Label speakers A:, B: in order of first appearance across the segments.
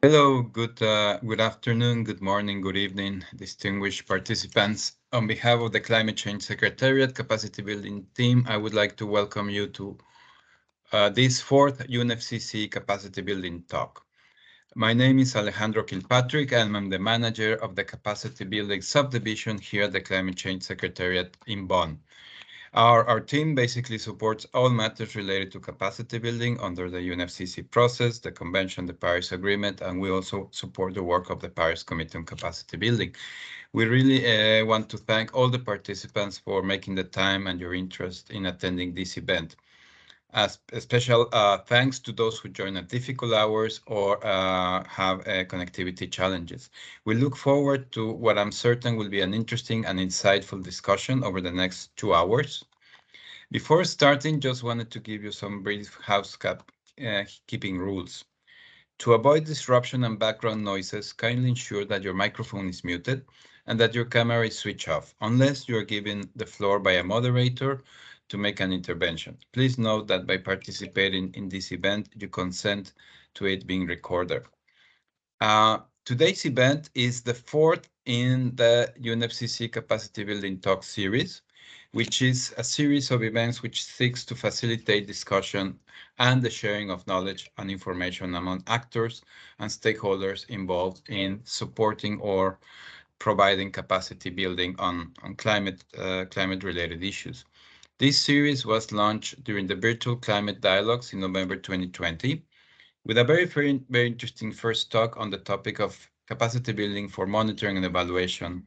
A: Hello, good afternoon, good morning, good evening, distinguished participants. On behalf of the Climate Change Secretariat Capacity Building Team, I would like to welcome you to this fourth UNFCCC Capacity Building Talk. My name is Alejandro Kilpatrick, and I'm the manager of the Capacity Building Subdivision here at the Climate Change Secretariat in Bonn. Our team basically supports all matters related to capacity building under the UNFCCC process, the Convention, the Paris Agreement, and we also support the work of the Paris Committee on Capacity Building. We really want to thank all the participants for making the time and your interest in attending this event. As a special thanks to those who join at difficult hours or have connectivity challenges. We look forward to what I'm certain will be an interesting and insightful discussion over the next 2 hours. Before starting, just wanted to give you some brief housekeeping rules. To avoid disruption and background noises, kindly ensure that your microphone is muted and that your camera is switched off, unless you are given the floor by a moderator to make an intervention. Please note that by participating in this event, you consent to it being recorded. Today's event is the fourth in the UNFCCC Capacity Building Talk series, which is a series of events which seeks to facilitate discussion and the sharing of knowledge and information among actors and stakeholders involved in supporting or providing capacity building on climate-related issues. This series was launched during the virtual climate dialogues in November 2020, with a very interesting first talk on the topic of capacity building for monitoring and evaluation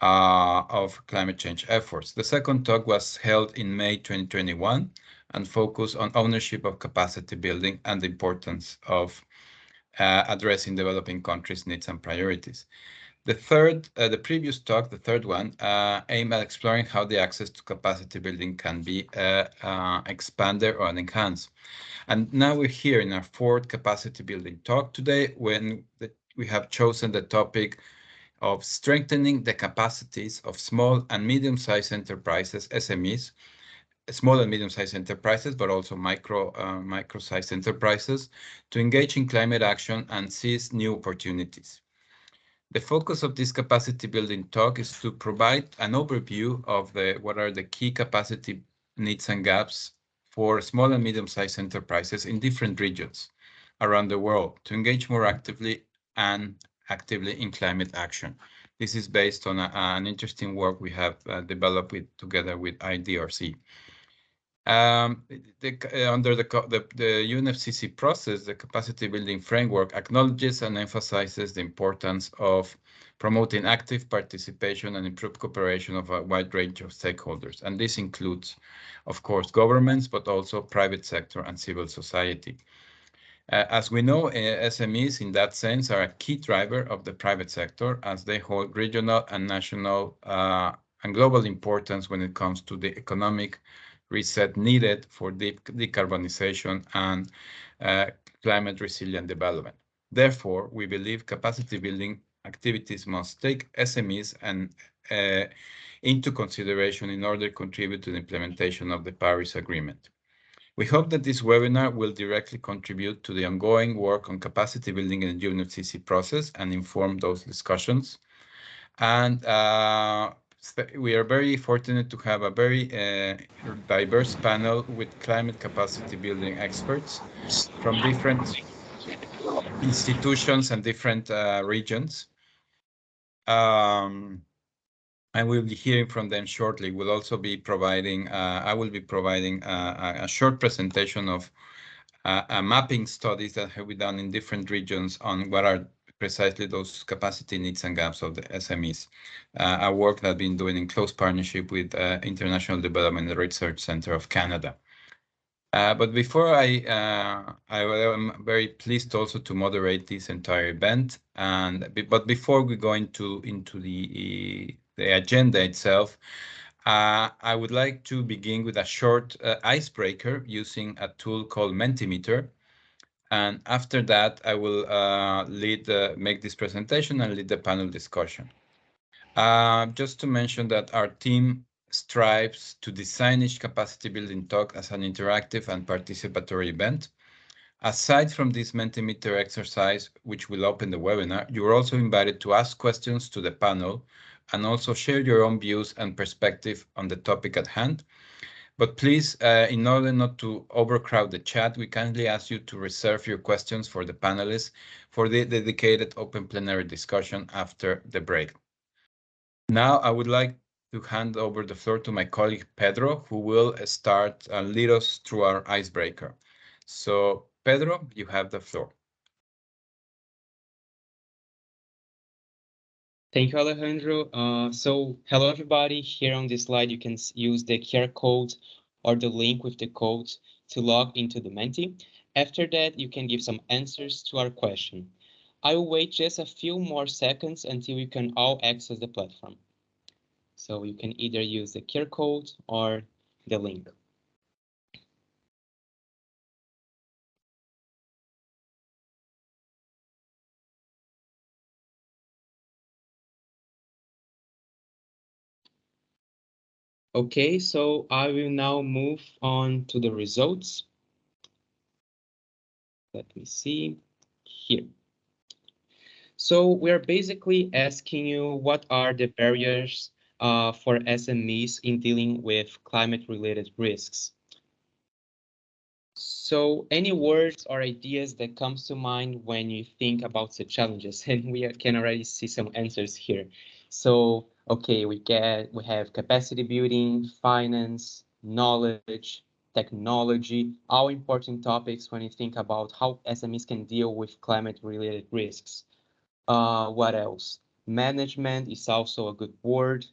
A: of climate change efforts. The second talk was held in May 2021 and focused on ownership of capacity building and the importance of addressing developing countries' needs and priorities. The previous talk, the third one, aimed at exploring how the access to capacity building can be expanded or enhanced. And now we're here in our fourth capacity building talk today when we have chosen the topic of strengthening the capacities of small and medium-sized enterprises, SMEs, small and medium-sized enterprises, but also micro-sized enterprises, to engage in climate action and seize new opportunities. The focus of this capacity building talk is to provide an overview of what are the key capacity needs and gaps for small and medium-sized enterprises in different regions around the world to engage more actively in climate action. This is based on an interesting work we have developed together with IDRC. Under the UNFCCC process, the capacity building framework acknowledges and emphasizes the importance of promoting active participation and improved cooperation of a wide range of stakeholders. And this includes, of course, governments, but also private sector and civil society. As we know, SMEs in that sense are a key driver of the private sector as they hold regional and national and global importance when it comes to the economic reset needed for decarbonization and climate resilient development. Therefore, we believe capacity building activities must take SMEs into consideration in order to contribute to the implementation of the Paris Agreement. We hope that this webinar will directly contribute to the ongoing work on capacity building in the UNFCCC process and inform those discussions. And we are very fortunate to have a very diverse panel with climate capacity building experts from different institutions and different regions. And we'll be hearing from them shortly. We'll also be providing, I will be providing a short presentation of mapping studies that have been done in different regions on what are precisely those capacity needs and gaps of the SMEs. A work that I've been doing in close partnership with International Development Research Center of Canada. But before I am very pleased also to moderate this entire event. But before we go into the agenda itself, I would like to begin with a short icebreaker using a tool called Mentimeter. And after that, I will make this presentation and lead the panel discussion. Just to mention that our team strives to design each capacity building talk as an interactive and participatory event. Aside from this Mentimeter exercise, which will open the webinar, you're also invited to ask questions to the panel and also share your own views and perspective on the topic at hand. But please, in order not to overcrowd the chat, we kindly ask you to reserve your questions for the panelists for the dedicated open plenary discussion after the break. Now, I would like to hand over the floor to my colleague Pedro, who will start and lead us through our icebreaker. So, Pedro, you have the floor.
B: Thank you, Alejandro. So hello, everybody. Here on this slide, you can use the QR code or the link with the code to log into the Menti. After that, you can give some answers to our question. I will wait just a few more seconds until you can all access the platform. So you can either use the QR code or the link. Okay, so I will now move on to the results. Let me see here. So we're basically asking you what are the barriers for SMEs in dealing with climate-related risks. So any words or ideas that comes to mind when you think about the challenges, and we can already see some answers here. So, okay, we have capacity building, finance, knowledge, technology, all important topics when you think about how SMEs can deal with climate-related risks. What else? Management is also a good word.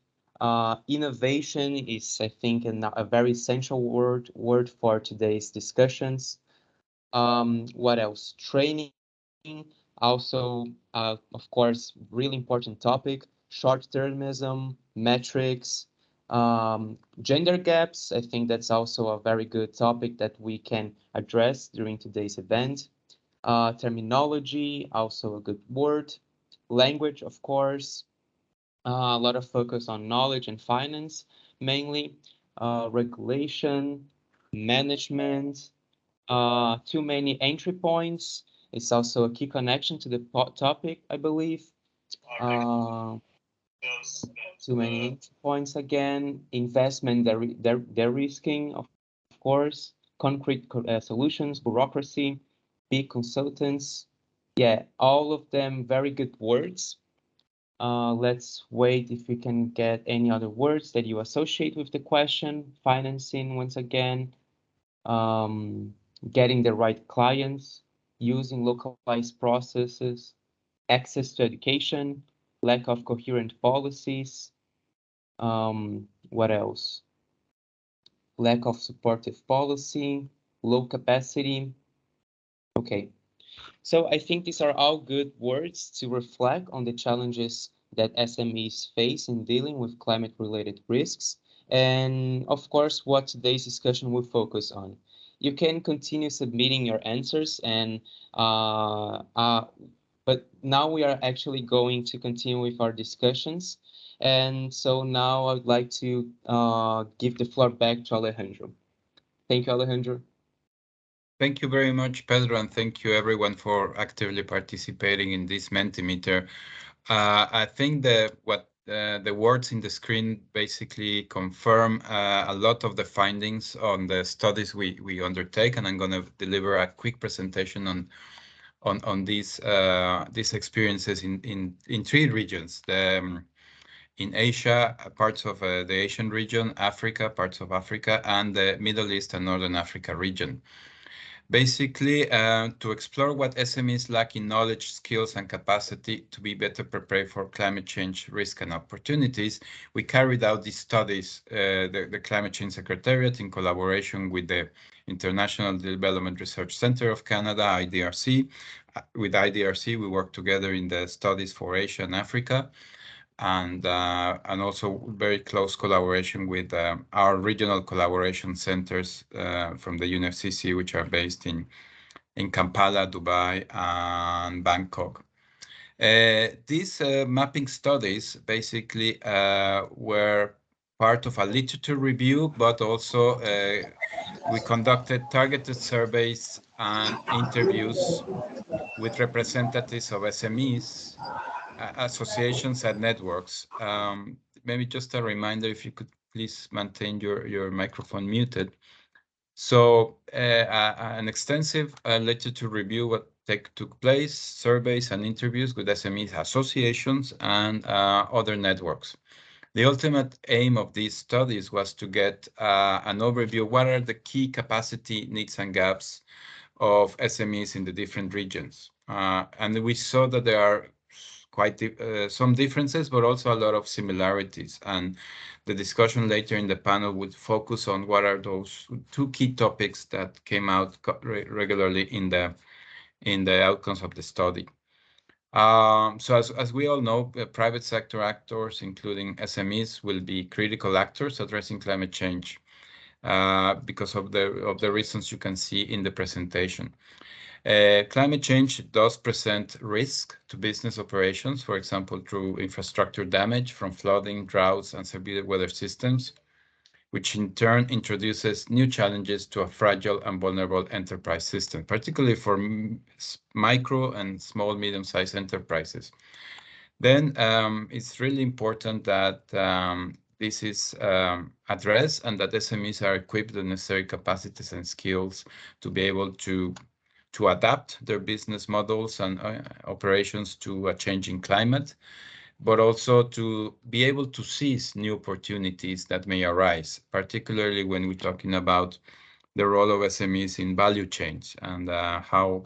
B: Innovation is, I think, a very essential word for today's discussions. What else? Training, also, of course, really important topic. Short-termism, metrics, gender gaps. I think that's also a very good topic that we can address during today's event. Terminology, also a good word. Language, of course, a lot of focus on knowledge and finance, mainly regulation, management, too many entry points. It's also a key connection to the topic, I believe. Too many entry points again. Investment, they're risking, of course. Concrete solutions, bureaucracy, big consultants. Yeah, all of them very good words. Let's wait if we can get any other words that you associate with the question. Financing, once again, getting the right clients, using localized processes, access to education, lack of coherent policies. What else? Lack of supportive policy, low capacity. Okay, so I think these are all good words to reflect on the challenges that SMEs face in dealing with climate-related risks, and of course, what today's discussion will focus on. You can continue submitting your answers, and but now we are actually going to continue with our discussions. And so now I would like to give the floor back to Alejandro. Thank you, Alejandro.
A: Thank you very much, Pedro, and thank you everyone for actively participating in this Mentimeter. I think that what the words in the screen basically confirm a lot of the findings on the studies we undertake, and I'm going to deliver a quick presentation on these experiences in three regions. In Asia, parts of the Asian region, Africa, parts of Africa, and the Middle East and Northern Africa region. Basically, to explore what SMEs lack in knowledge, skills, and capacity to be better prepared for climate change risk and opportunities, we carried out these studies, the Climate Change Secretariat, in collaboration with the International Development Research Centre of Canada, IDRC. With IDRC, we work together in the studies for Asia and Africa, and also very close collaboration with our regional collaboration centers from the UNFCCC, which are based in Kampala, Dubai, and Bangkok. These mapping studies basically were part of a literature review, but also we conducted targeted surveys and interviews with representatives of SMEs, associations, and networks. Maybe just a reminder, if you could please maintain your microphone muted. So an extensive literature review what took place, surveys and interviews with SMEs associations and other networks. The ultimate aim of these studies was to get an overview of what are the key capacity needs and gaps of SMEs in the different regions. And we saw that there are quite some differences, but also a lot of similarities. And the discussion later in the panel would focus on what are those two key topics that came out regularly in the outcomes of the study. So as we all know, private sector actors, including SMEs, will be critical actors addressing climate change because of the reasons you can see in the presentation. Climate change does present risk to business operations, for example, through infrastructure damage from flooding, droughts, and severe weather systems, which in turn introduces new challenges to a fragile and vulnerable enterprise system, particularly for micro and small, medium-sized enterprises. Then it's really important that this is addressed and that SMEs are equipped with the necessary capacities and skills to be able to adapt their business models and operations to a changing climate, but also to be able to seize new opportunities that may arise, particularly when we're talking about the role of SMEs in value chains and how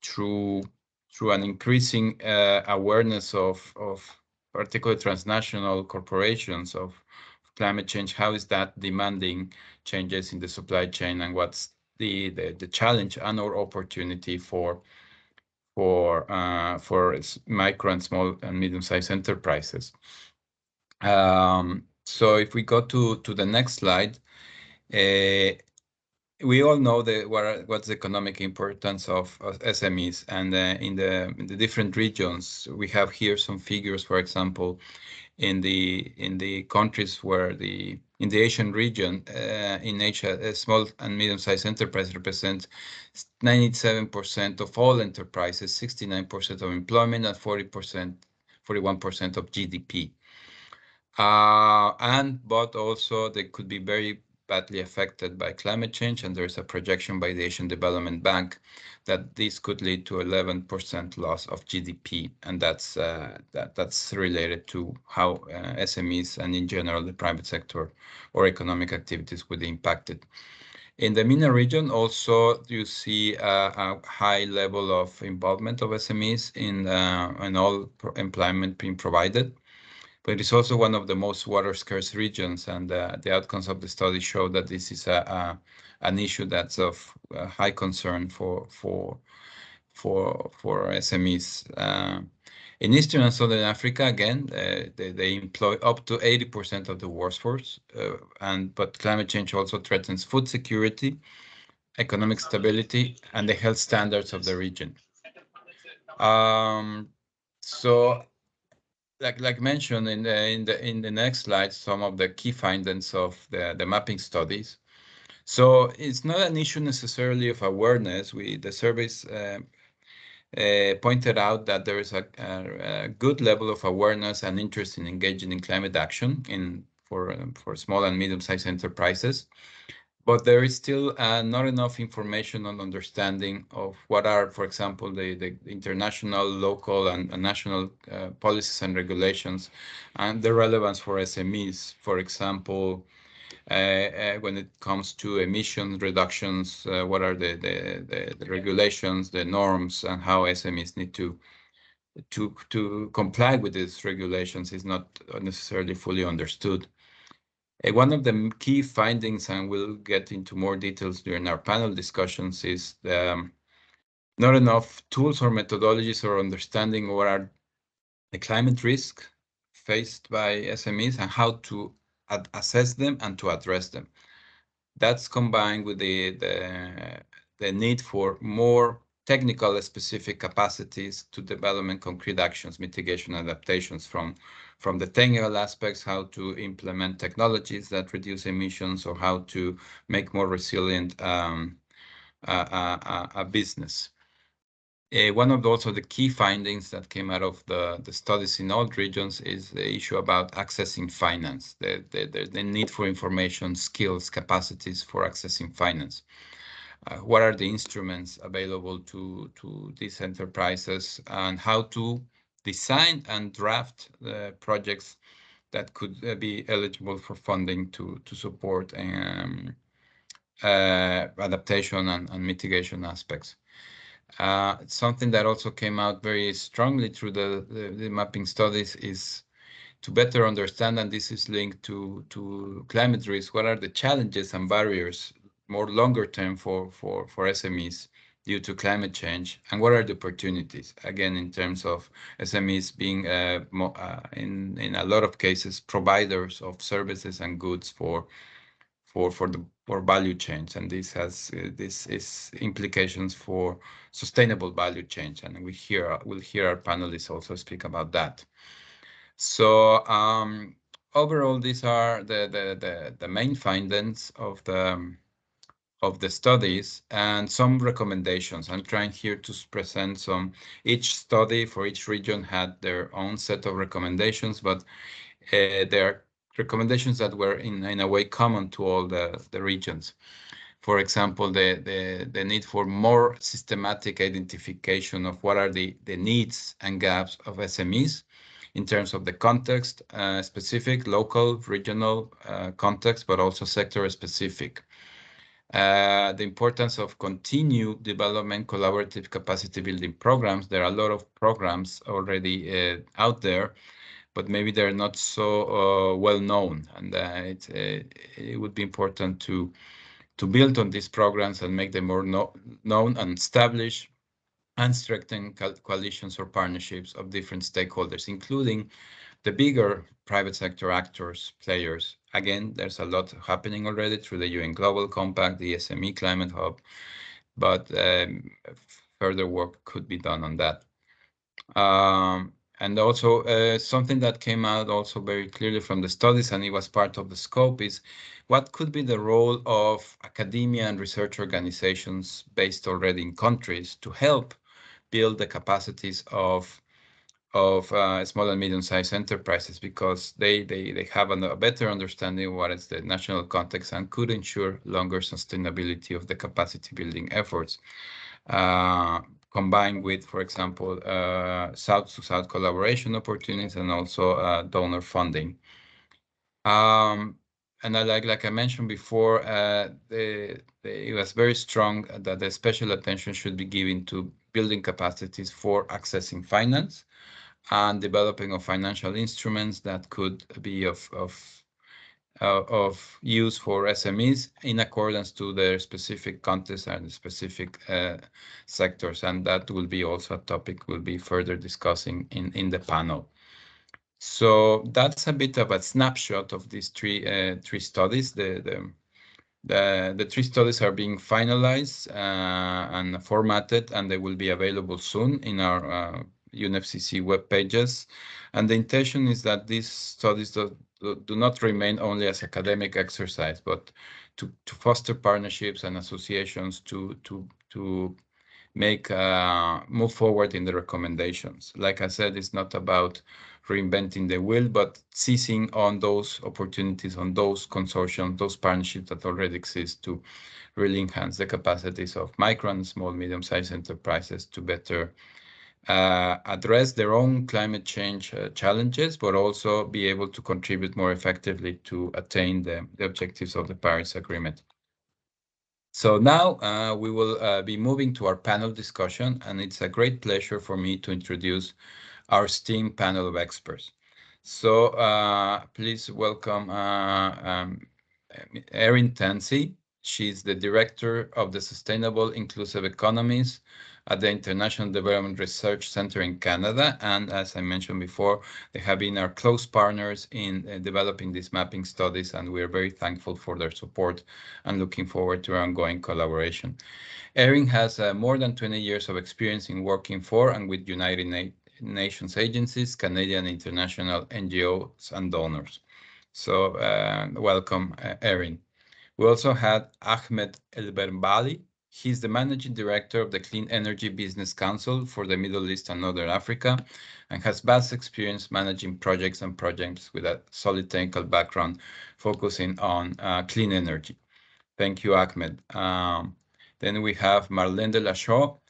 A: through an increasing awareness of particularly transnational corporations of climate change, how is that demanding changes in the supply chain and what's the challenge and or opportunity for micro and small and medium-sized enterprises. So if we go to the next slide, we all know what's the economic importance of SMEs, and in the different regions, we have here some figures. For example, in the countries where in the Asian region, in Asia, small and medium-sized enterprises represent 97% of all enterprises, 69% of employment, and 41% of GDP. But also they could be very badly affected by climate change, and there's a projection by the Asian Development Bank that this could lead to 11% loss of GDP, and that's related to how SMEs and in general the private sector or economic activities would be impacted. In the MENA region, also you see a high level of involvement of SMEs in all employment being provided. But it's also one of the most water-scarce regions, and the outcomes of the study show that this is an issue that's of high concern for SMEs. In Eastern and Southern Africa, again, they employ up to 80% of the workforce, but climate change also threatens food security, economic stability, and the health standards of the region. So like mentioned in the next slide, some of the key findings of the mapping studies. So it's not an issue necessarily of awareness. The surveys pointed out that there is a good level of awareness and interest in engaging in climate action for small and medium-sized enterprises. But there is still not enough information on understanding of what are, for example, the international, local, and national policies and regulations, and the relevance for SMEs. For example, when it comes to emission reductions, what are the regulations, the norms, and how SMEs need to comply with these regulations is not necessarily fully understood. One of the key findings, and we'll get into more details during our panel discussions, is not enough tools or methodologies or understanding what are the climate risks faced by SMEs and how to assess them and to address them. That's combined with the need for more technical specific capacities to development concrete actions, mitigation, adaptations from the technical aspects, how to implement technologies that reduce emissions or how to make more resilient a business. One of also the key findings that came out of the studies in all regions is the issue about accessing finance, the need for information, skills, capacities for accessing finance. What are the instruments available to these enterprises, and how to design and draft the projects that could be eligible for funding to support adaptation and mitigation aspects. Something that also came out very strongly through the mapping studies is to better understand, and this is linked to climate risk, what are the challenges and barriers more longer term for SMEs due to climate change, and what are the opportunities, again, in terms of SMEs being, in a lot of cases, providers of services and goods for value chains, and this has this is implications for sustainable value chains, and we'll hear our panelists also speak about that. So overall, these are the main findings of the studies and some recommendations. I'm trying here to present some. Each study for each region had their own set of recommendations, but there are recommendations that were in a way common to all the regions. For example, the need for more systematic identification of what are the needs and gaps of SMEs in terms of the context, specific, local, regional context, but also sector specific. The importance of continued development, collaborative capacity building programs. There are a lot of programs already out there, but maybe they're not so well known, and it would be important to build on these programs and make them more known and establish and strengthen coalitions or partnerships of different stakeholders, including the bigger private sector actors, players. Again, there's a lot happening already through the UN Global Compact, the SME Climate Hub, but further work could be done on that. And also something that came out also very clearly from the studies, and it was part of the scope, is what could be the role of academia and research organizations based already in countries to help build the capacities of small and medium-sized enterprises, because they have a better understanding of what is the national context and could ensure longer sustainability of the capacity building efforts, combined with, for example, South-to-South collaboration opportunities and also donor funding. And like I mentioned before, it was very strong that the special attention should be given to building capacities for accessing finance and developing of financial instruments that could be of use for SMEs in accordance to their specific context and specific sectors, and that will be also a topic we'll be further discussing in the panel. So that's a bit of a snapshot of these three studies. The three studies are being finalized and formatted, and they will be available soon in our UNFCCC web pages. And the intention is that these studies do not remain only as academic exercise, but to foster partnerships and associations to make move forward in the recommendations. Like I said, it's not about reinventing the wheel, but seizing on those opportunities, on those consortiums, those partnerships that already exist to really enhance the capacities of micro and small, medium-sized enterprises to better address their own climate change challenges, but also be able to contribute more effectively to attain the objectives of the Paris Agreement. So now we will be moving to our panel discussion, and it's a great pleasure for me to introduce our esteemed panel of experts. So please welcome Erin Tansey. She's the Director of the Sustainable Inclusive Economies at the International Development Research Center in Canada. And as I mentioned before, they have been our close partners in developing these mapping studies, and we're very thankful for their support and looking forward to our ongoing collaboration. Erin has more than 20 years of experience in working for and with United Nations agencies, Canadian international NGOs, and donors. So welcome, Erin. We also had Ahmed Elberbali. He's the Managing Director of the Clean Energy Business Council for the Middle East and Northern Africa, and has vast experience managing projects with a solid technical background focusing on clean energy. Thank you, Ahmed. Then we have Marlene de la Chaux.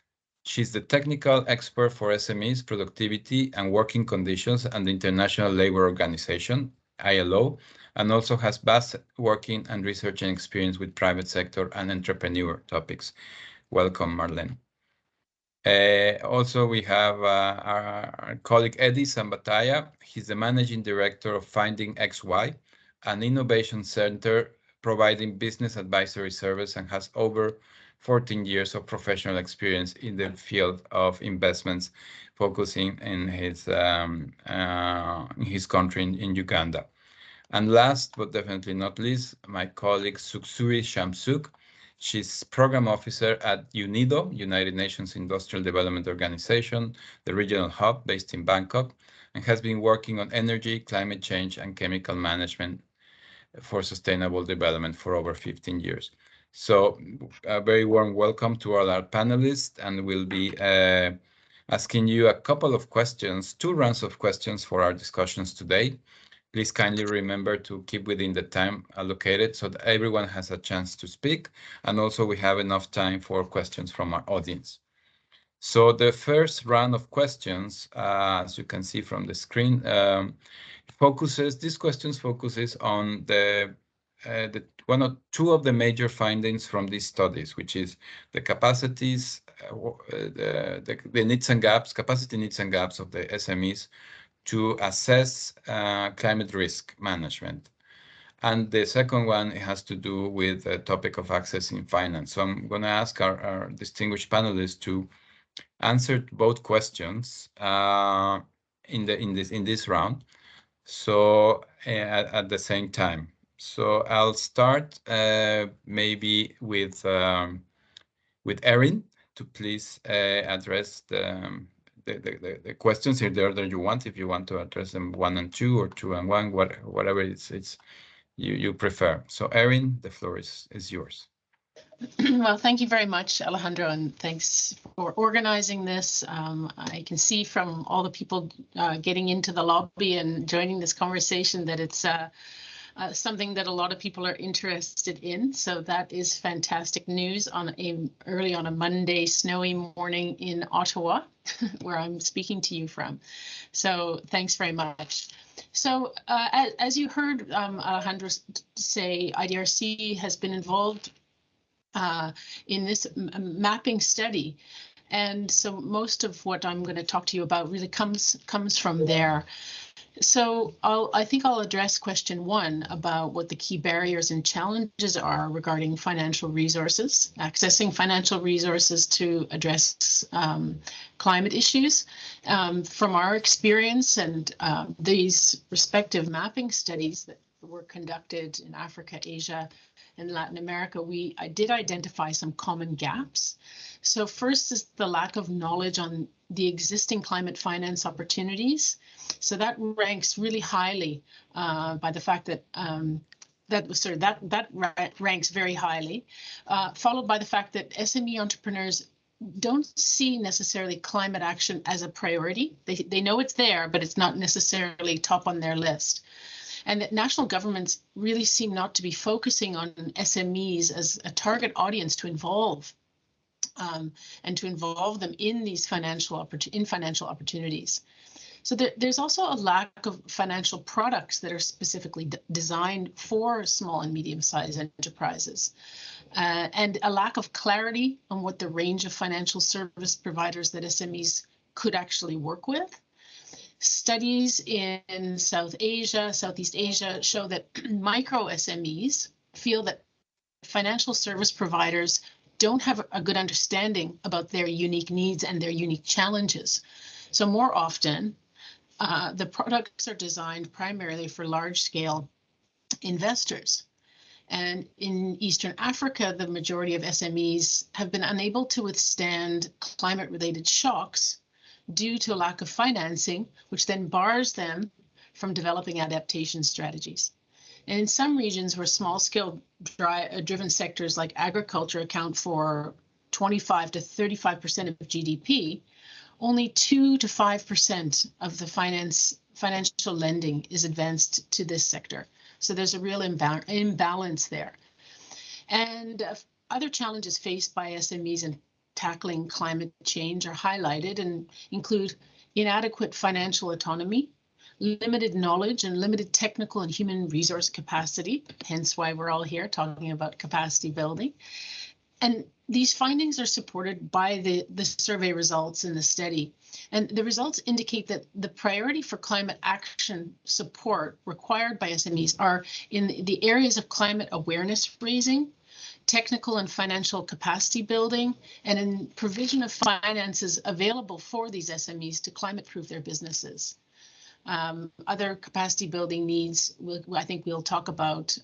A: She's the technical expert for SMEs, productivity and working conditions and the International Labour Organization, ILO, and also has vast working and researching experience with private sector and entrepreneur topics. Welcome, Marlene. Also, we have our colleague Eddie Sambataya. He's the Managing Director of Finding XY, an innovation center providing business advisory service, and has over 14 years of professional experience in the field of investments, focusing in his country in Uganda. And last but definitely not least, my colleague Suksuri Shamsuk. She's program officer at Unido, United Nations Industrial Development Organization, the regional hub based in Bangkok, and has been working on energy, climate change, and chemical management for sustainable development for over 15 years. So a very warm welcome to all our panelists, and we'll be asking you a couple of questions, 2 rounds of questions for our discussions today. Please kindly remember to keep within the time allocated so that everyone has a chance to speak, and also we have enough time for questions from our audience. So the first round of questions, as you can see from the screen, these questions focuses on the 1 or 2 of the major findings from these studies, which is the capacities, the needs and gaps, capacity needs and gaps of the SMEs to assess climate risk management. And the second one has to do with the topic of accessing finance. So I'm going to ask our distinguished panelists to answer both questions in this round. So at the same time. So I'll start maybe with Erin to please address the questions in the order you want. If you want to address them 1 and 2 or 2 and 1, whatever you prefer. So Erin, the floor is yours.
C: Well, thank you very much, Alejandro, and thanks for organizing this. I can see from all the people getting into the lobby and joining this conversation that it's something that a lot of people are interested in. So that is fantastic news early on a Monday snowy morning in Ottawa, where I'm speaking to you from. So thanks very much. So as you heard Alejandro say, IDRC has been involved in this mapping study. And so most of what I'm going to talk to you about really comes from there. So I think I'll address question 1 about what the key barriers and challenges are regarding financial resources, accessing financial resources to address climate issues. From our experience and these respective mapping studies that were conducted in Africa, Asia, and Latin America, I did identify some common gaps. So first is the lack of knowledge on the existing climate finance opportunities. So that ranks really highly by the fact that that ranks very highly, followed by the fact that SME entrepreneurs don't see necessarily climate action as a priority. They know it's there, but it's not necessarily top on their list. And that national governments really seem not to be focusing on SMEs as a target audience to involve and to involve them in these financial opportunities. So there's also a lack of financial products that are specifically designed for small and medium-sized enterprises, and a lack of clarity on what the range of financial service providers that SMEs could actually work with. Studies in Southeast Asia show that micro SMEs feel that financial service providers don't have a good understanding about their unique needs and their unique challenges. So more often, the products are designed primarily for large-scale investors. And in Eastern Africa, the majority of SMEs have been unable to withstand climate-related shocks due to a lack of financing, which then bars them from developing adaptation strategies. And in some regions where small-scale driven sectors like agriculture account for 25 to 35% of GDP, only 2 to 5% of the financial lending is advanced to this sector. So there's a real imbalance there. And other challenges faced by SMEs in tackling climate change are highlighted and include inadequate financial autonomy, limited knowledge and limited technical and human resource capacity, hence why we're all here talking about capacity building. And these findings are supported by the survey results in the study. And the results indicate that the priority for climate action support required by SMEs are in the areas of climate awareness raising, technical and financial capacity building, and in provision of finances available for these SMEs to climate-proof their businesses. Other capacity building needs, I think we'll talk about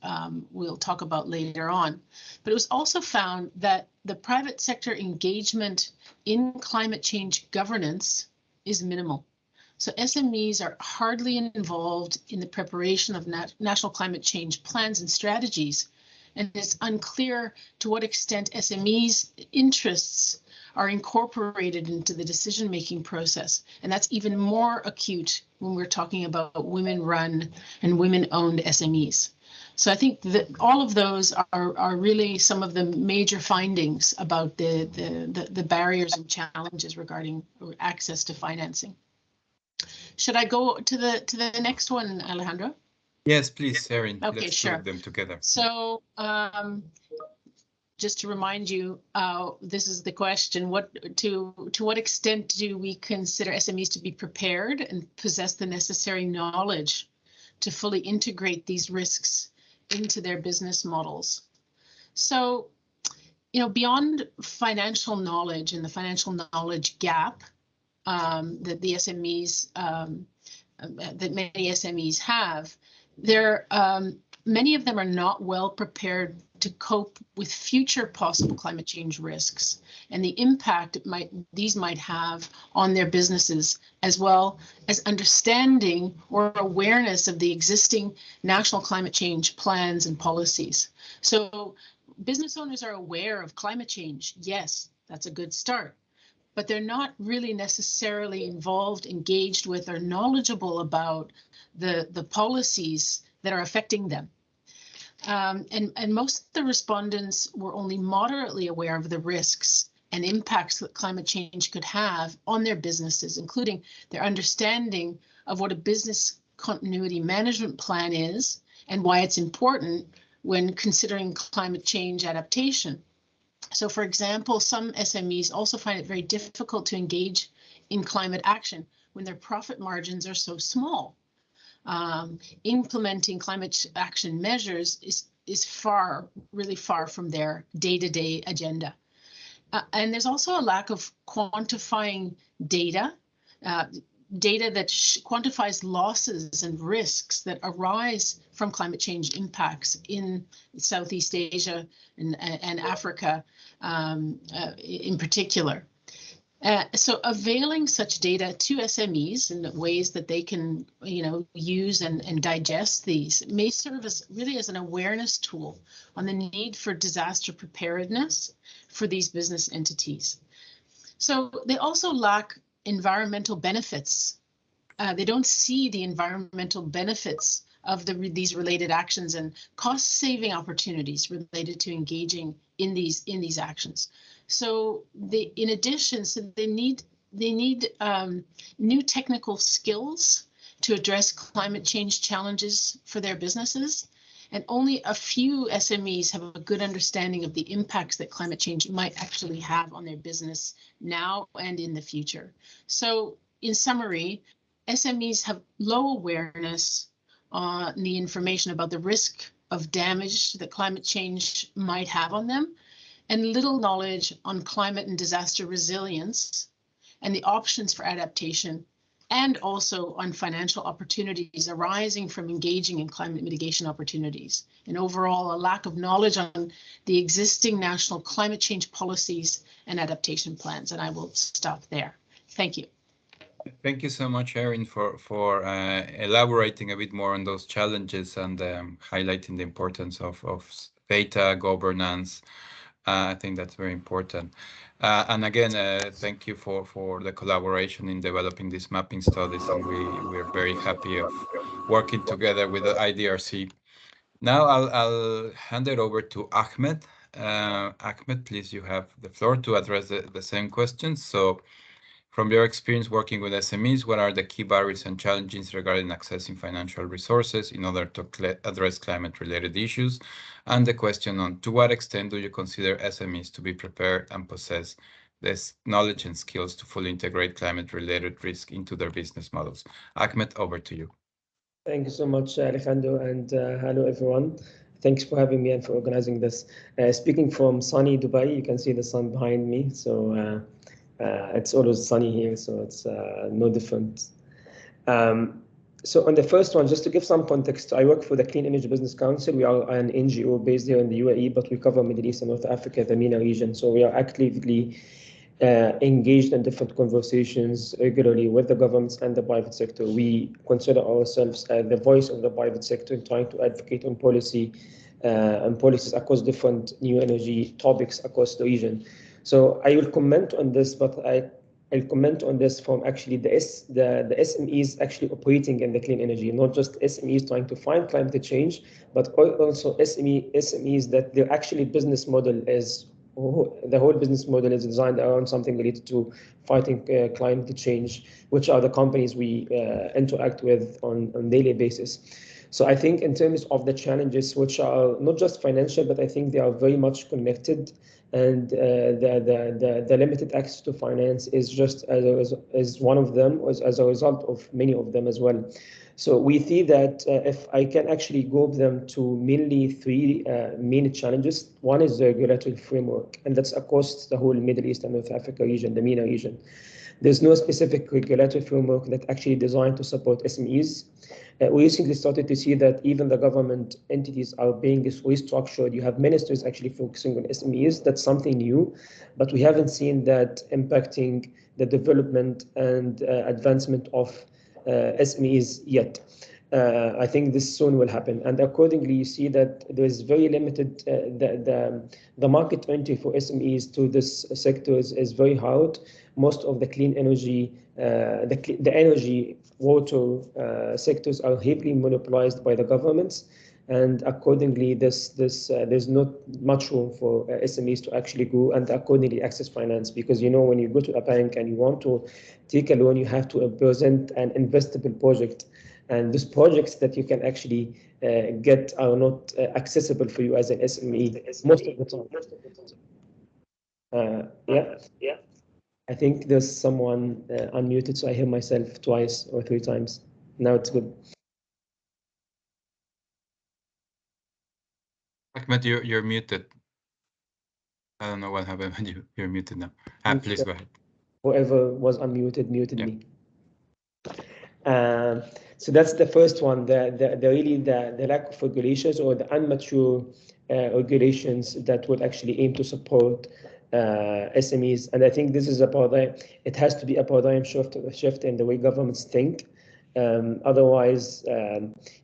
C: later on. But it was also found that the private sector engagement in climate change governance is minimal. So SMEs are hardly involved in the preparation of national climate change plans and strategies. And it's unclear to what extent SMEs' interests are incorporated into the decision-making process. And that's even more acute when we're talking about women-run and women-owned SMEs. So I think that all of those are really some of the major findings about the barriers and challenges regarding access to financing. Should I go to the next one, Alejandro?
A: Yes, please, Erin.
C: Okay,
A: let's
C: sure.
A: group them together.
C: So just to remind you, this is the question: to what extent do we consider SMEs to be prepared and possess the necessary knowledge to fully integrate these risks into their business models? So, beyond financial knowledge and the financial knowledge gap that the SMEs, that many SMEs have, many of them are not well prepared to cope with future possible climate change risks and the impact these might have on their businesses, as well as understanding or awareness of the existing national climate change plans and policies. So business owners are aware of climate change. Yes, that's a good start, but they're not really necessarily involved, engaged with, or knowledgeable about the policies that are affecting them. And most of the respondents were only moderately aware of the risks and impacts that climate change could have on their businesses, including their understanding of what a business continuity management plan is and why it's important when considering climate change adaptation. So, for example, some SMEs also find it very difficult to engage in climate action when their profit margins are so small. Implementing climate action measures is really far from their day-to-day agenda. And there's also a lack of quantifying data that quantifies losses and risks that arise from climate change impacts in Southeast Asia and Africa in particular. So availing such data to SMEs in ways that they can, use and digest these may serve as an awareness tool on the need for disaster preparedness for these business entities. So they also lack environmental benefits. They don't see the environmental benefits of these related actions and cost-saving opportunities related to engaging in these actions. So in addition, they need new technical skills to address climate change challenges for their businesses. And only a few SMEs have a good understanding of the impacts that climate change might actually have on their business now and in the future. So in summary, SMEs have low awareness on the information about the risk of damage that climate change might have on them, and little knowledge on climate and disaster resilience and the options for adaptation, and also on financial opportunities arising from engaging in climate mitigation opportunities. And overall, a lack of knowledge on the existing national climate change policies and adaptation plans. And I will stop there. Thank you.
A: Thank you so much, Erin, for elaborating a bit more on those challenges and highlighting the importance of data governance I think that's very important. And again, thank you for the collaboration in developing these mapping studies, and we're very happy of working together with the IDRC. Now I'll hand it over to Ahmed. Ahmed, please, you have the floor to address the same questions. So, from your experience working with SMEs, what are the key barriers and challenges regarding accessing financial resources in order to address climate-related issues? And the question on, to what extent do you consider SMEs to be prepared and possess this knowledge and skills to fully integrate climate-related risk into their business models? Ahmed, over to you.
D: Thank you so much, Alejandro, and hello, everyone. Thanks for having me and for organizing this. Speaking from sunny Dubai, you can see the sun behind me. So it's always sunny here, so it's no different. So on the first one, just to give some context, I work for the Clean Energy Business Council. We are an NGO based here in the UAE, but we cover Middle East and North Africa, the MENA region. So we are actively engaged in different conversations regularly with the governments and the private sector. We consider ourselves the voice of the private sector in trying to advocate on policy and policies across different new energy topics across the region. So I will comment on this, but I'll comment on this from actually the SMEs actually operating in the clean energy, not just SMEs trying to find climate change, but also SMEs that their actually business model is, the whole business model is designed around something related to fighting climate change, which are the companies we interact with on a daily basis. So I think in terms of the challenges, which are not just financial, but I think they are very much connected, and the limited access to finance is just as one of them, as a result of many of them as well. So we see that if I can actually group them to mainly three main challenges. One is the regulatory framework, and that's across the whole Middle East and North Africa region, the MENA region. There's no specific regulatory framework that actually designed to support SMEs. We recently started to see that even the government entities are being restructured. You have ministers actually focusing on SMEs. That's something new, but we haven't seen that impacting the development and advancement of SMEs yet. I think this soon will happen, and accordingly, you see that there is very limited. The market entry for SMEs to this sector is very hard. Most of the clean energy, the energy, water sectors are heavily monopolized by the governments, and accordingly, there's not much room for SMEs to actually grow and accordingly access finance, because when you go to a bank and you want to take a loan, you have to present an investable project, and these projects that you can actually get are not accessible for you as an SME most of the time. Yeah. I think there's someone unmuted, so I hear myself twice or three times. Now it's good.
A: Ahmed, you're muted. I don't know what happened when you're muted now. Please go ahead.
D: Whoever was unmuted muted me. So that's the first one. The lack of regulations or the immature regulations that would actually aim to support SMEs, and I think this is a paradigm. It has to be a paradigm shift in the way governments think. Otherwise,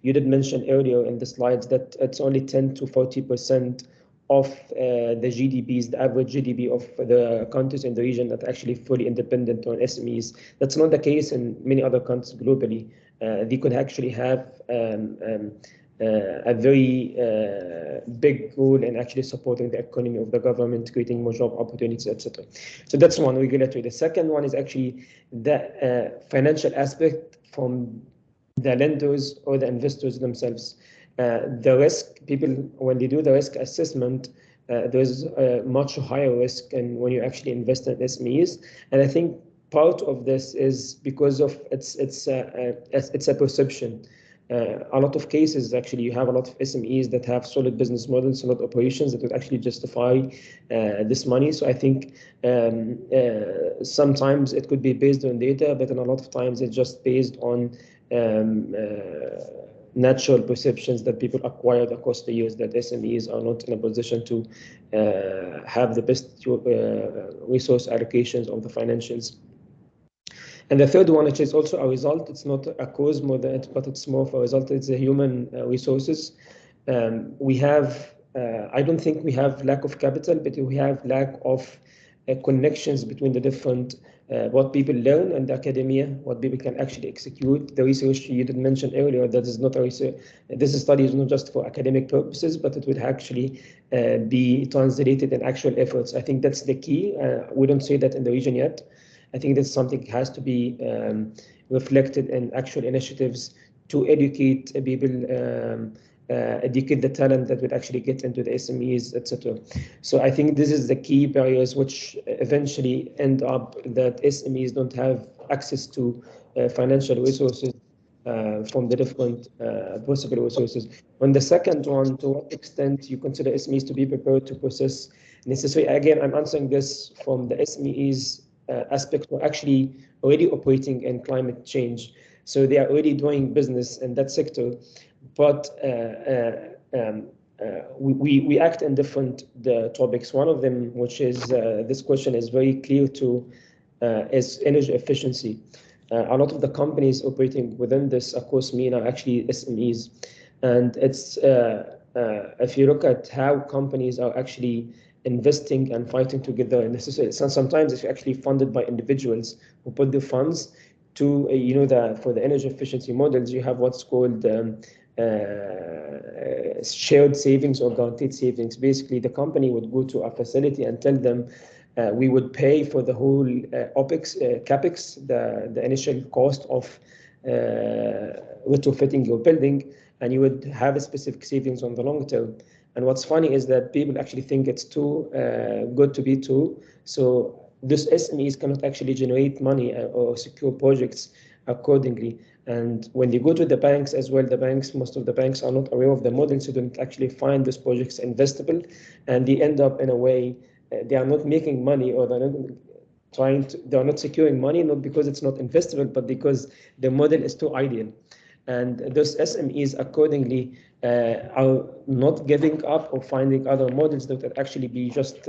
D: you did mention earlier in the slides that it's only 10 to 40% of the GDPs, the average GDP of the countries in the region that are actually fully independent on SMEs. That's not the case in many other countries globally. They could actually have a very big role in actually supporting the economy of the government, creating more job opportunities, etc. So that's one, regulatory. The second one is actually the financial aspect from the lenders or the investors themselves. The risk, people, when they do the risk assessment, there's a much higher risk and when you actually invest in SMEs. And I think part of this is because of it's a perception. A lot of cases, actually, you have a lot of SMEs that have solid business models, solid operations that would actually justify this money. So I think sometimes it could be based on data, but in a lot of times it's just based on natural perceptions that people acquired across the years, that SMEs are not in a position to have the best resource allocations of the financials. And the third one, which is also a result, it's not a cause more than it, but it's more of a result, it's the human resources. We have I don't think we have lack of capital, but we have lack of connections between the different what people learn in the academia, what people can actually execute. The research you did mention earlier, that is not a research. This study is not just for academic purposes, but it would actually be translated in actual efforts. I think that's the key. We don't say that in the region yet. I think that's something has to be reflected in actual initiatives to educate people, educate the talent that would actually get into the SMEs, etc. So I think this is the key barriers which eventually end up that SMEs don't have access to financial resources from the different possible resources. On the second one, to what extent you consider SMEs to be prepared to process necessary? Again, I'm answering this from the SMEs aspect who are actually already operating in climate change. So they are already doing business in that sector, but we act in different topics. One of them, which is this question is very clear to, is energy efficiency. A lot of the companies operating within this, of course, are actually SMEs, and it's if you look at how companies are actually investing and fighting together, and this is sometimes it's actually funded by individuals who put the funds to for the energy efficiency models. You have what's called shared savings or guaranteed savings. Basically, the company would go to a facility and tell them, we would pay for the whole capex, the initial cost of retrofitting your building, and you would have a specific savings on the long term. And what's funny is that people actually think it's too good to be true. So these SMEs cannot actually generate money or secure projects accordingly. And when you go to the banks as well, most of the banks are not aware of the models, so don't actually find these projects investable, and they end up in a way they are not making money, or they're not securing money, not because it's not investable, but because the model is too ideal. And those SMEs accordingly are not giving up or finding other models that would actually be just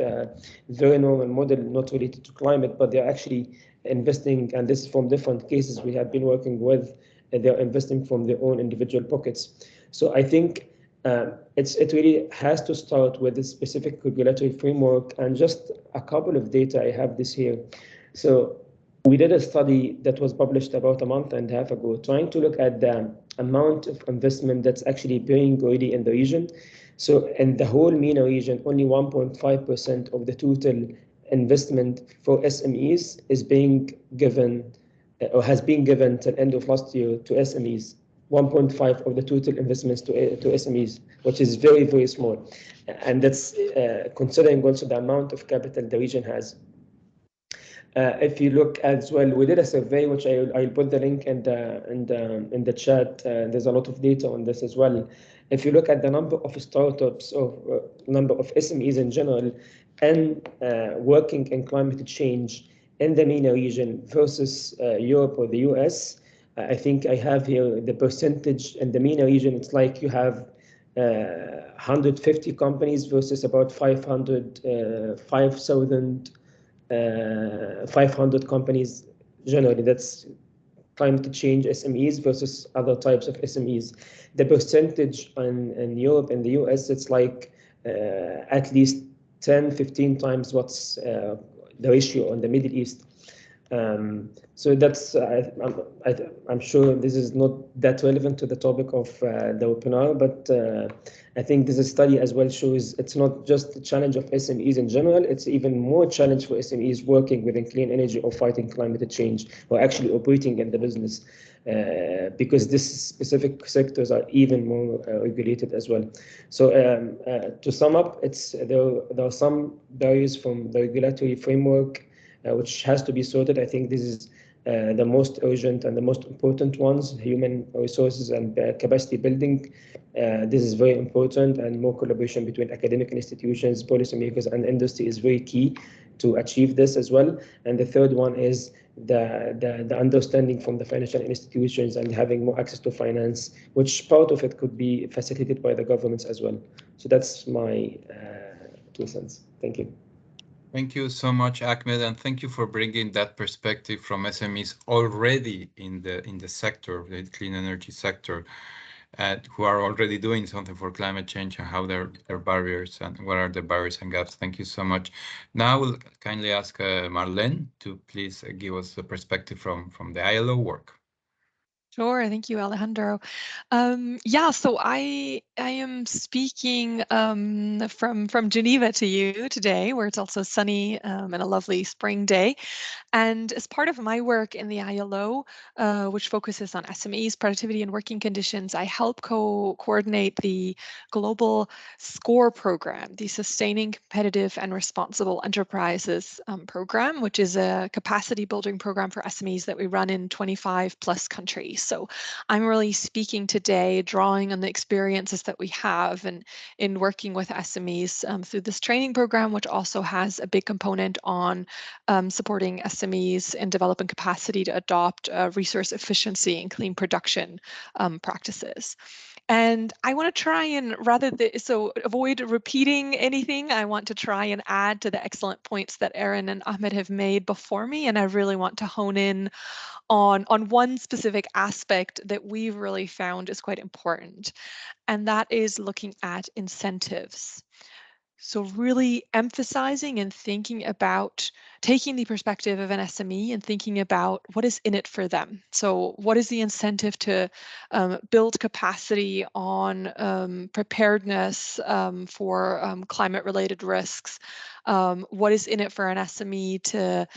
D: very normal model, not related to climate, but they're actually investing, and this is from different cases we have been working with, they're investing from their own individual pockets. So I think it really has to start with a specific regulatory framework, and just a couple of data. I have this here. So we did a study that was published about a month and a half ago, trying to look at the amount of investment that's actually being already in the region. So in the whole MENA region, only 1.5% of the total investment for SMEs is being given or has been given till end of last year to SMEs. 1.5 of the total investments to SMEs, which is very, very small. And that's considering also the amount of capital the region has. If you look as well, we did a survey, which I'll put the link in the chat. There's a lot of data on this as well. If you look at the number of startups or number of SMEs in general and working in climate change in the MENA region versus Europe or the US, I think I have here the percentage in the MENA region. It's like you have 150 companies versus about 500 companies generally. That's climate change SMEs versus other types of SMEs. The percentage in Europe and the US, it's like at least 10-15 times what's the ratio in the Middle East. So that's I'm sure this is not that relevant to the topic of the webinar, but I think this study as well shows it's not just the challenge of SMEs in general, it's even more challenge for SMEs working within clean energy or fighting climate change or actually operating in the business, because these specific sectors are even more regulated as well. So to sum up, there are some barriers from the regulatory framework which has to be sorted. I think this is the most urgent and the most important ones: human resources and capacity building. This is very important, and more collaboration between academic institutions, policymakers, and industry is very key to achieve this as well. And the third one is the understanding from the financial institutions and having more access to finance, which part of it could be facilitated by the governments as well. So that's my 2 cents. Thank you.
A: Thank you so much, Ahmed, and thank you for bringing that perspective from SMEs already in the sector, the clean energy sector. who are already doing something for climate change and how their barriers and what are the barriers and gaps. Thank you so much. Now I will kindly ask Marlene to please give us a perspective from the ILO work.
E: Sure, thank you, Alejandro. Yeah, so I am speaking from Geneva to you today, where it's also sunny and a lovely spring day. And as part of my work in the ILO, which focuses on SMEs, productivity and working conditions, I help coordinate the global SCORE program, the Sustaining Competitive and Responsible Enterprises program, which is a capacity building program for SMEs that we run in 25 plus countries. So I'm really speaking today, drawing on the experiences that we have in working with SMEs through this training program, which also has a big component on supporting SMEs in developing capacity to adopt resource efficiency and clean production practices. And I want to try and so avoid repeating anything. I want to try and add to the excellent points that Aaron and Ahmed have made before me. And I really want to hone in on one specific aspect that we've really found is quite important. And that is looking at incentives. So really emphasizing and thinking about taking the perspective of an SME and thinking about what is in it for them. So what is the incentive to build capacity on preparedness for climate-related risks? What is in it for an SME to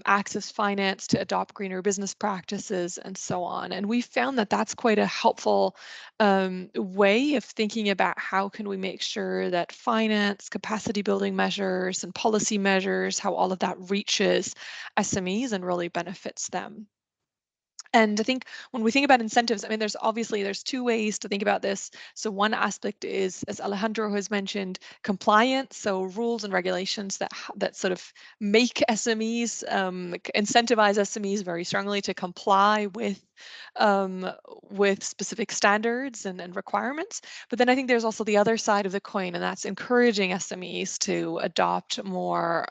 E: access finance, to adopt greener business practices, and so on. And we found that that's quite a helpful way of thinking about how can we make sure that finance, capacity building measures, and policy measures, how all of that reaches SMEs and really benefits them. And I think when we think about incentives, I mean, there's two ways to think about this. So one aspect is, as Alejandro has mentioned, compliance. So rules and regulations that sort of make SMEs, incentivize SMEs very strongly to comply with specific standards and requirements. But then I think there's also the other side of the coin, and that's encouraging SMEs to adopt more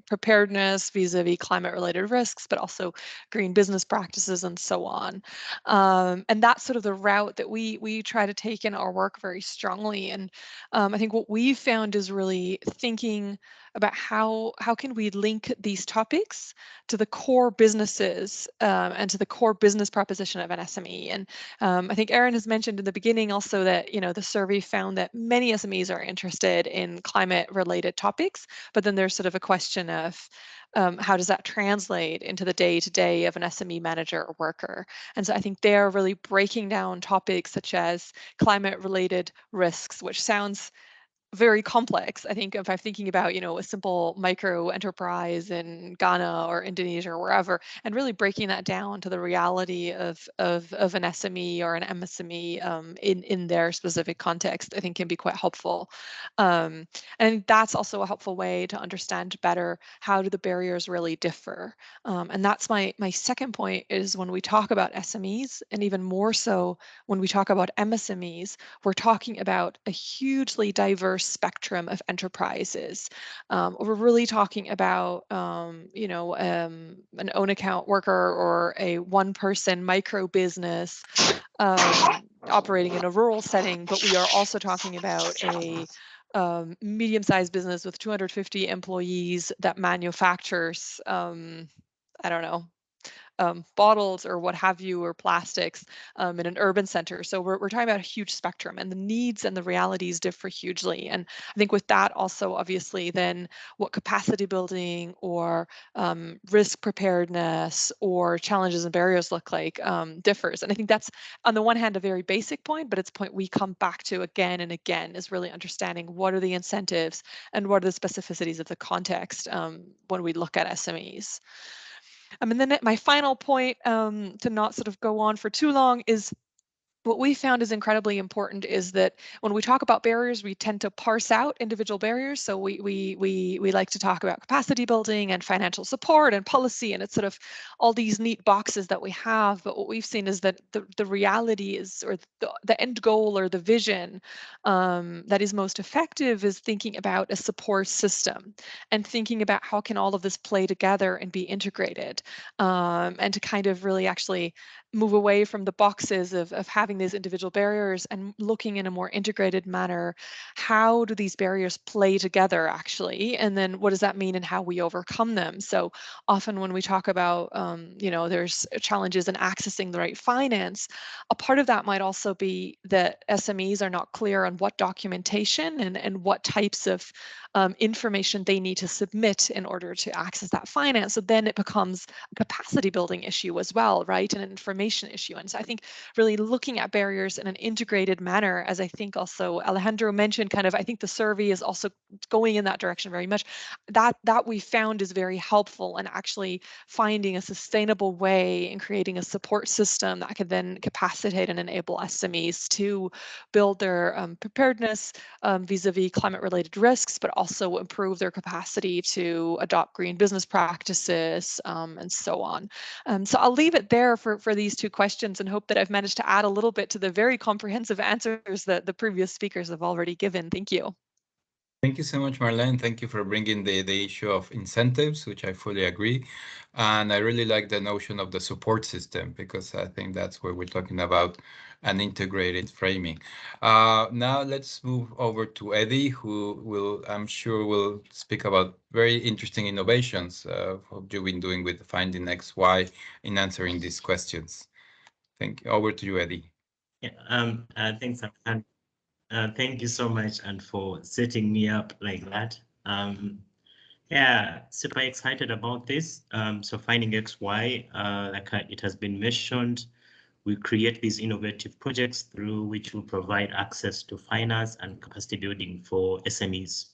E: preparedness vis-a-vis climate-related risks, but also green business practices and so on. And that's sort of the route that we try to take in our work very strongly. And I think what we've found is really thinking about how can we link these topics to the core businesses and to the core business proposition of an SME. And I think Aaron has mentioned in the beginning also that, you know, the survey found that many SMEs are interested in climate-related topics, but then there's sort of a question of how does that translate into the day-to-day of an SME manager or worker? And so I think they're really breaking down topics such as climate-related risks, which sounds very complex. I think if I'm thinking about, you know, a simple micro enterprise in Ghana or Indonesia or wherever, and really breaking that down to the reality of an SME or an MSME in their specific context, I think can be quite helpful. And that's also a helpful way to understand better how do the barriers really differ. And that's my second point is when we talk about SMEs, and even more so when we talk about MSMEs, we're talking about a hugely diverse spectrum of enterprises. We're really talking about, you know, an own account worker or a one-person micro business operating in a rural setting, but we are also talking about a medium-sized business with 250 employees that manufactures, I don't know, bottles or what have you, or plastics in an urban center. So we're talking about a huge spectrum, and the needs and the realities differ hugely. And I think with that also, obviously, then what capacity building or risk preparedness or challenges and barriers look like differs. And I think that's, on the one hand, a very basic point, but it's a point we come back to again and again, is really understanding what are the incentives and what are the specificities of the context when we look at SMEs. And then my final point, to not sort of go on for too long, is what we found is incredibly important is that when we talk about barriers, we tend to parse out individual barriers. So we like to talk about capacity building and financial support and policy, and it's sort of all these neat boxes that we have. But what we've seen is that the reality is, or the end goal or the vision that is most effective is thinking about a support system and thinking about how can all of this play together and be integrated, and to kind of really actually move away from the boxes of having having these individual barriers and looking in a more integrated manner, how do these barriers play together actually? And then what does that mean and how we overcome them? So often when we talk about, there's challenges in accessing the right finance, a part of that might also be that SMEs are not clear on what documentation and what types of information they need to submit in order to access that finance. So then it becomes a capacity building issue as well, right? And an information issue. And so I think really looking at barriers in an integrated manner, as I think also Alejandro mentioned, kind of, I think the survey is also going in that direction very much. That we found is very helpful in actually finding a sustainable way in creating a support system that could then capacitate and enable SMEs to build their preparedness vis-a-vis climate-related risks, but also improve their capacity to adopt green business practices and so on. So I'll leave it there for these two questions and hope that I've managed to add a little bit to the very comprehensive answers that the previous speakers have already given. Thank you.
A: Thank you so much, Marlene. Thank you for bringing the issue of incentives, which I fully agree. And I really like the notion of the support system, because I think that's where we're talking about an integrated framing. Now let's move over to Eddie, who I'm sure will speak about very interesting innovations what you've been doing with Finding XY in answering these questions. Over to you, Eddie.
F: Yeah, thanks, and thank you so much, and for setting me up like that. Yeah, super excited about this. So Finding XY, like it has been mentioned, we create these innovative projects through which we provide access to finance and capacity building for SMEs.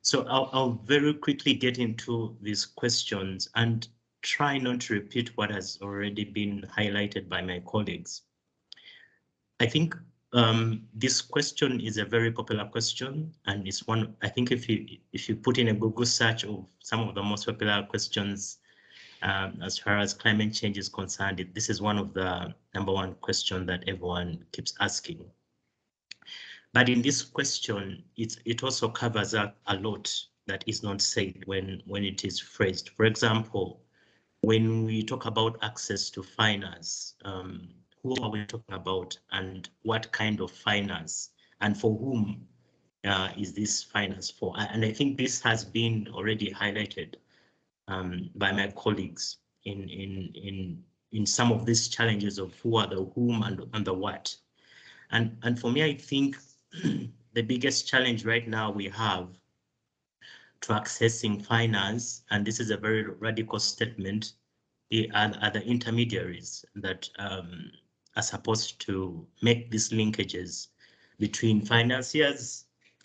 F: So I'll very quickly get into these questions and try not to repeat what has already been highlighted by my colleagues. I think this question is a very popular question, and it's one, I think if you put in a Google search of some of the most popular questions as far as climate change is concerned, this is one of the #1 question that everyone keeps asking. But in this question, it also covers a lot that is not said when it is phrased. For example, when we talk about access to finance, who are we talking about, and what kind of finance, and for whom is this finance for? And I think this has been already highlighted by my colleagues in some of these challenges of who are the whom and the what. And for me, I think the biggest challenge right now we have to accessing finance, and this is a very radical statement, are the intermediaries that are supposed to make these linkages between financiers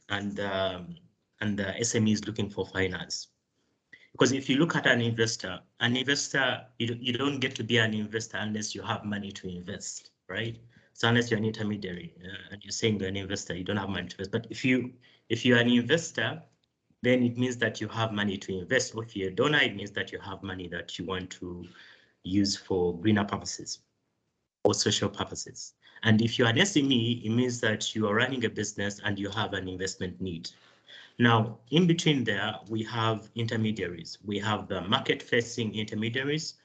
F: and the SMEs looking for finance. Because if you look at an investor, you don't get to be an investor unless you have money to invest, right? So unless you're an intermediary and you're saying you're an investor, you don't have money to invest. But if you're an investor, then it means that you have money to invest. Or if you're a donor, it means that you have money that you want to use for greener purposes or social purposes. And if you're an SME, it means that you are running a business and you have an investment need. Now, in between there, we have intermediaries. We have the market-facing intermediaries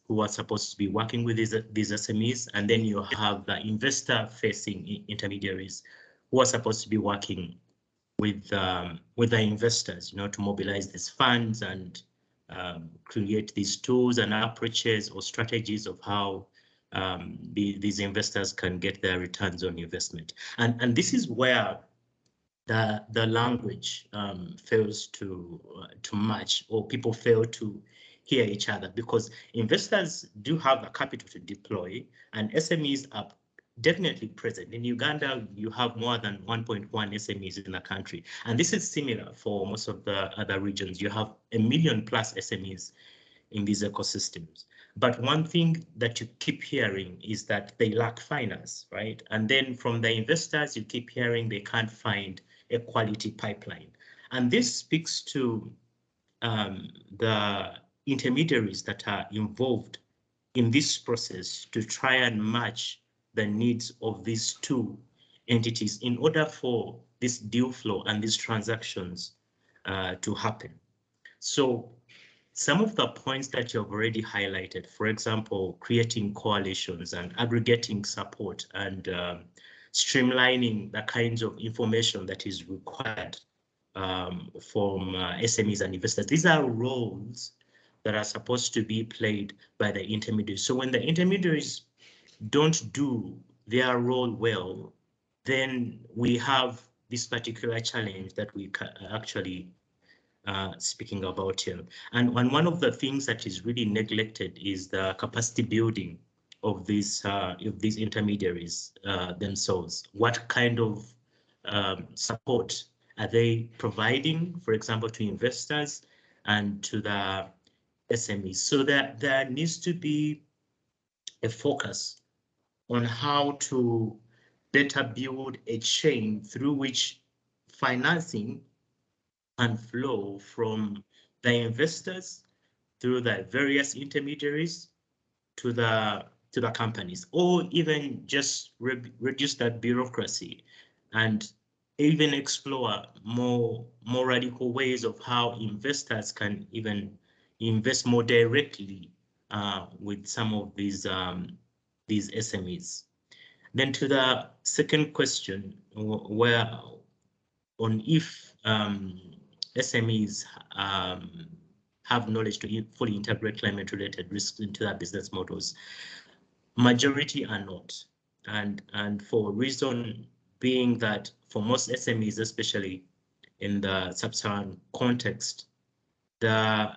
F: who are supposed to be working with these SMEs, and then you have the investor-facing intermediaries who are supposed to be working with the investors, to mobilize these funds and create these tools and approaches or strategies of how these investors can get their returns on investment. And this is where the language fails to match, or people fail to hear each other, because investors do have the capital to deploy, and SMEs are definitely present. In Uganda, you have more than 1.1 SMEs in the country, and this is similar for most of the other regions. You have 1 million+ SMEs in these ecosystems. But one thing that you keep hearing is that they lack finance, right? And then from the investors, you keep hearing they can't find a quality pipeline. And this speaks to the intermediaries that are involved in this process to try and match the needs of these two entities in order for this deal flow and these transactions to happen. So some of the points that you've already highlighted, for example, creating coalitions and aggregating support and streamlining the kinds of information that is required from SMEs and investors. These are roles that are supposed to be played by the intermediaries. So when the intermediaries don't do their role well, then we have this particular challenge that we actually speaking about here. And one of the things that is really neglected is the capacity building of these intermediaries themselves. What kind of support are they providing, for example, to investors and to the SMEs? So that there needs to be a focus on how to better build a chain through which financing can flow from the investors through the various intermediaries to the companies, or even just reduce that bureaucracy and even explore more radical ways of how investors can even invest more directly with some of these SMEs. Then to the second question, where on if SMEs have knowledge to fully integrate climate-related risks into their business models. Majority are not, and for reason being that for most SMEs, especially in the sub-Saharan context, their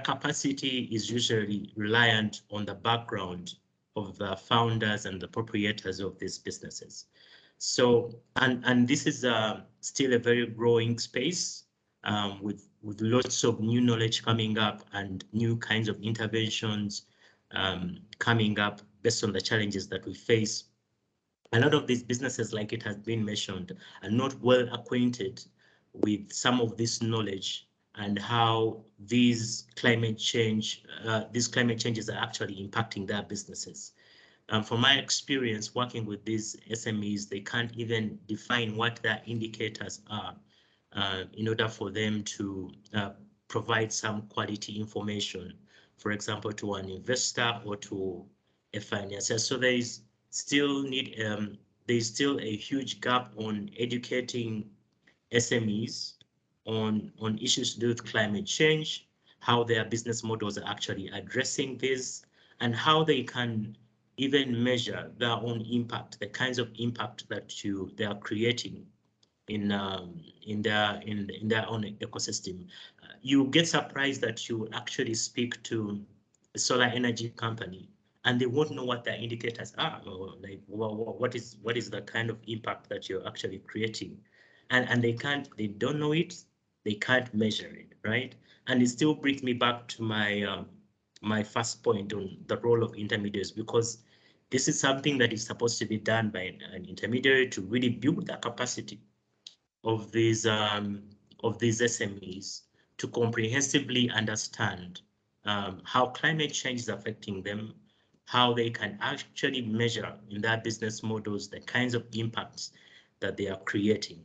F: capacity is usually reliant on the background of the founders and the proprietors of these businesses. So, and this is still a very growing space with lots of new knowledge coming up and new kinds of interventions coming up based on the challenges that we face. A lot of these businesses, like it has been mentioned, are not well acquainted with some of this knowledge and how these climate changes are actually impacting their businesses. From my experience working with these SMEs, they can't even define what their indicators are in order for them to provide some quality information, for example, to an investor or to a financier. So there's still a huge gap on educating SMEs on issues to do with climate change, how their business models are actually addressing this, and how they can even measure their own impact, the kinds of impact that they are creating in their own ecosystem. You get surprised that you actually speak to a solar energy company and they won't know what their indicators are, or like what is the kind of impact that you're actually creating, and they don't know it, they can't measure it, right? And it still brings me back to my my first point on the role of intermediaries, because this is something that is supposed to be done by an intermediary to really build the capacity of these SMEs to comprehensively understand how climate change is affecting them, how they can actually measure in their business models the kinds of impacts that they are creating.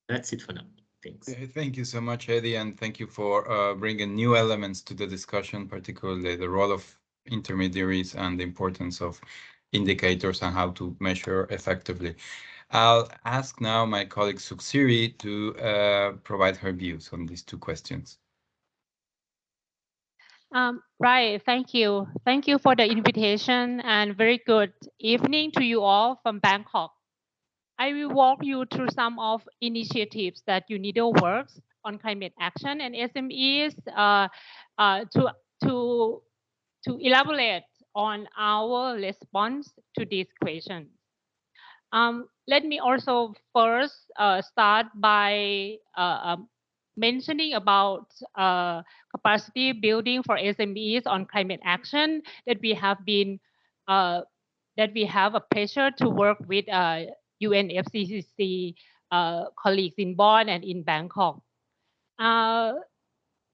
F: That's it for now. Thanks.
A: Thank you so much, Eddie, and thank you for bringing new elements to the discussion, particularly the role of intermediaries and the importance of indicators and how to measure effectively. I'll ask now my colleague Suksiri to provide her views on these two questions.
G: Right, thank you. Thank you for the invitation and very good evening to you all from Bangkok. I will walk you through some of initiatives that Unido works on climate action and SMEs to elaborate on our response to this question. Let me also first start by mentioning about capacity building for SMEs on climate action that we have a pleasure to work with UNFCCC colleagues in Bonn and in Bangkok.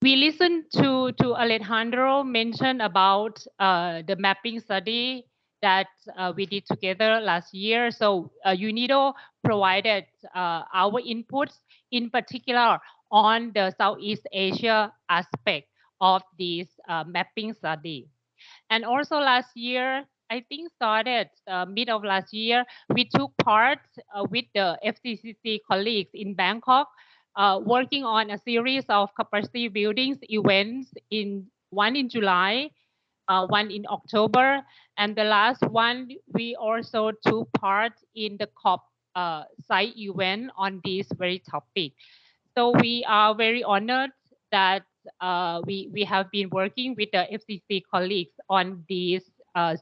G: We listened to Alejandro mention about the mapping study that we did together last year. So Unido provided our inputs, in particular on the Southeast Asia aspect of this mapping study. And also last year, I think started mid of last year, we took part with the FCCC colleagues in Bangkok, working on a series of capacity buildings events, one in July, one in October, and the last one, we also took part in the COP site event on this very topic. So we are very honored that we have been working with the FCC colleagues on this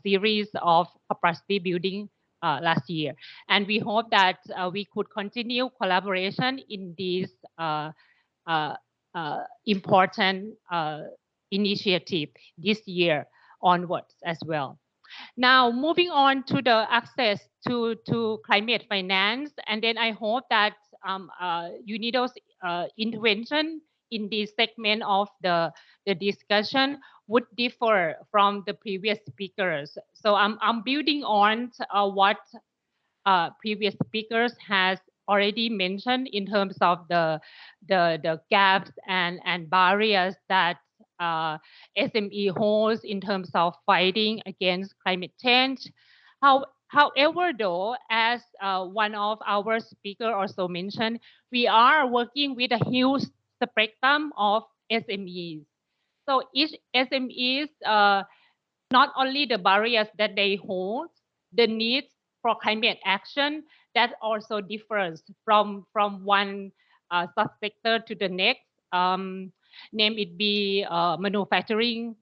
G: series of capacity building last year. And we hope that we could continue collaboration in this important initiative this year onwards as well. Now, moving on to the access to climate finance, and then I hope that Unido's intervention in this segment of the discussion would differ from the previous speakers. So I'm building on what previous speakers has already mentioned in terms of the gaps and barriers that SME holds in terms of fighting against climate change. However, though, as one of our speakers also mentioned, we are working with a huge spectrum of SMEs. So each SMEs, not only the barriers that they hold, the needs for climate action that also differs from one subsector to the next. Name it be manufacturing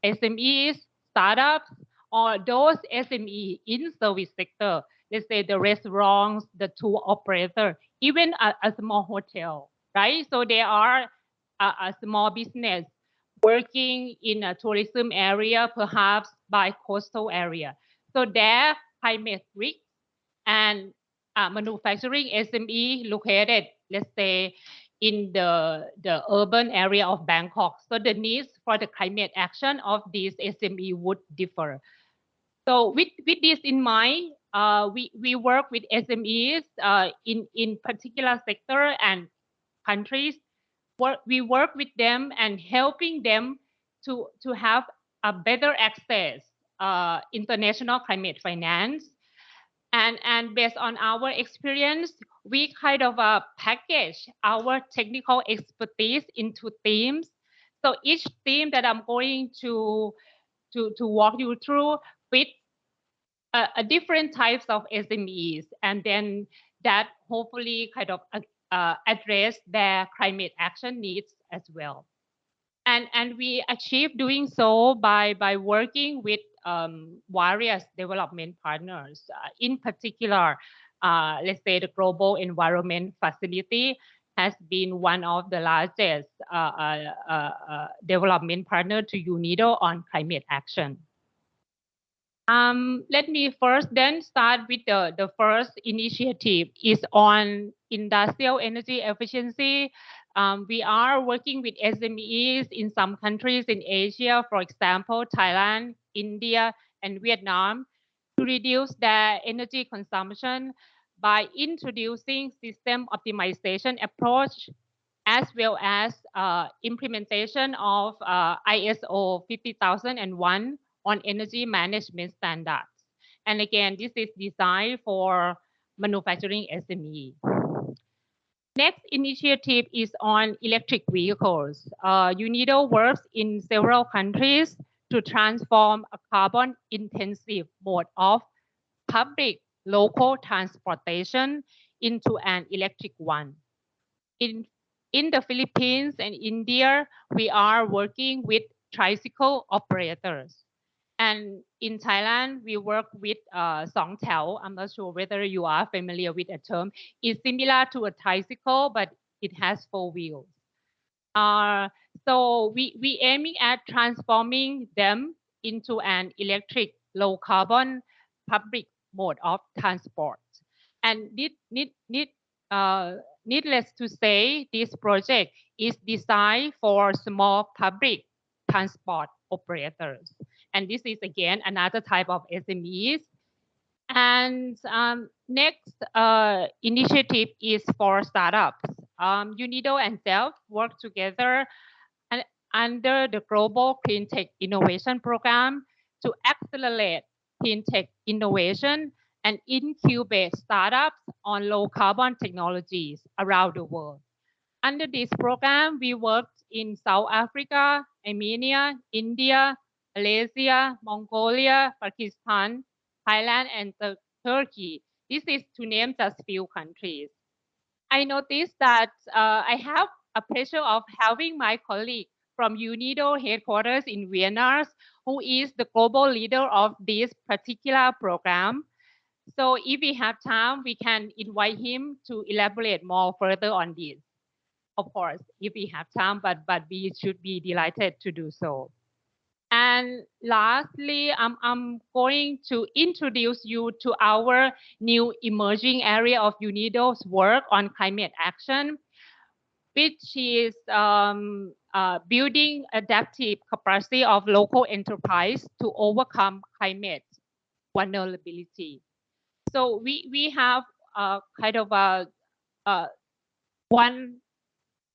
G: SMEs, startups, or those SME in service sector. Let's say the restaurants, the tour operator, even a small hotel, right? So there are a small business working in a tourism area, perhaps by coastal area. So their climate risk and manufacturing SME located, let's say, in the urban area of Bangkok. So the needs for the climate action of these SME would differ. So with this in mind, we work with SMEs in particular sector and countries. We work with them and helping them to have a better access international climate finance. And based on our experience, we kind of package our technical expertise into themes. So each theme that I'm going to walk you through with a different types of SMEs, and then that hopefully kind of address their climate action needs as well. And we achieve doing so by working with various development partners. In particular, let's say the Global Environment Facility has been one of the largest development partner to Unido on climate action. Let me first then start with the first initiative is on industrial energy efficiency. We are working with SMEs in some countries in Asia, for example, Thailand, India, and Vietnam, to reduce their energy consumption by introducing system optimization approach, as well as implementation of ISO 50001 on energy management standards. And again, this is designed for manufacturing SME. Next initiative is on electric vehicles. Unido works in several countries to transform a carbon-intensive mode of public local transportation into an electric one. In the Philippines and India, we are working with tricycle operators. And in Thailand, we work with Song Thao. I'm not sure whether you are familiar with the term. It's similar to a tricycle, but it has 4 wheels. So we aiming at transforming them into an electric, low carbon public mode of transport. And needless to say, this project is designed for small public transport operators. And this is, again, another type of SMEs. And next initiative is for startups. Unido and Dell work together under the Global Cleantech Innovation Program to accelerate cleantech innovation and incubate startups on low carbon technologies around the world. Under this program, we worked in South Africa, Armenia, India, Malaysia, Mongolia, Pakistan, Thailand, and Turkey. This is to name just few countries. I noticed that I have a pleasure of having my colleague from Unido headquarters in Vienna, who is the global leader of this particular program. So if we have time, we can invite him to elaborate more further on this. Of course, if we have time, but we should be delighted to do so. And lastly, I'm going to introduce you to our new emerging area of Unido's work on climate action, which is building adaptive capacity of local enterprise to overcome climate vulnerability. So we have kind of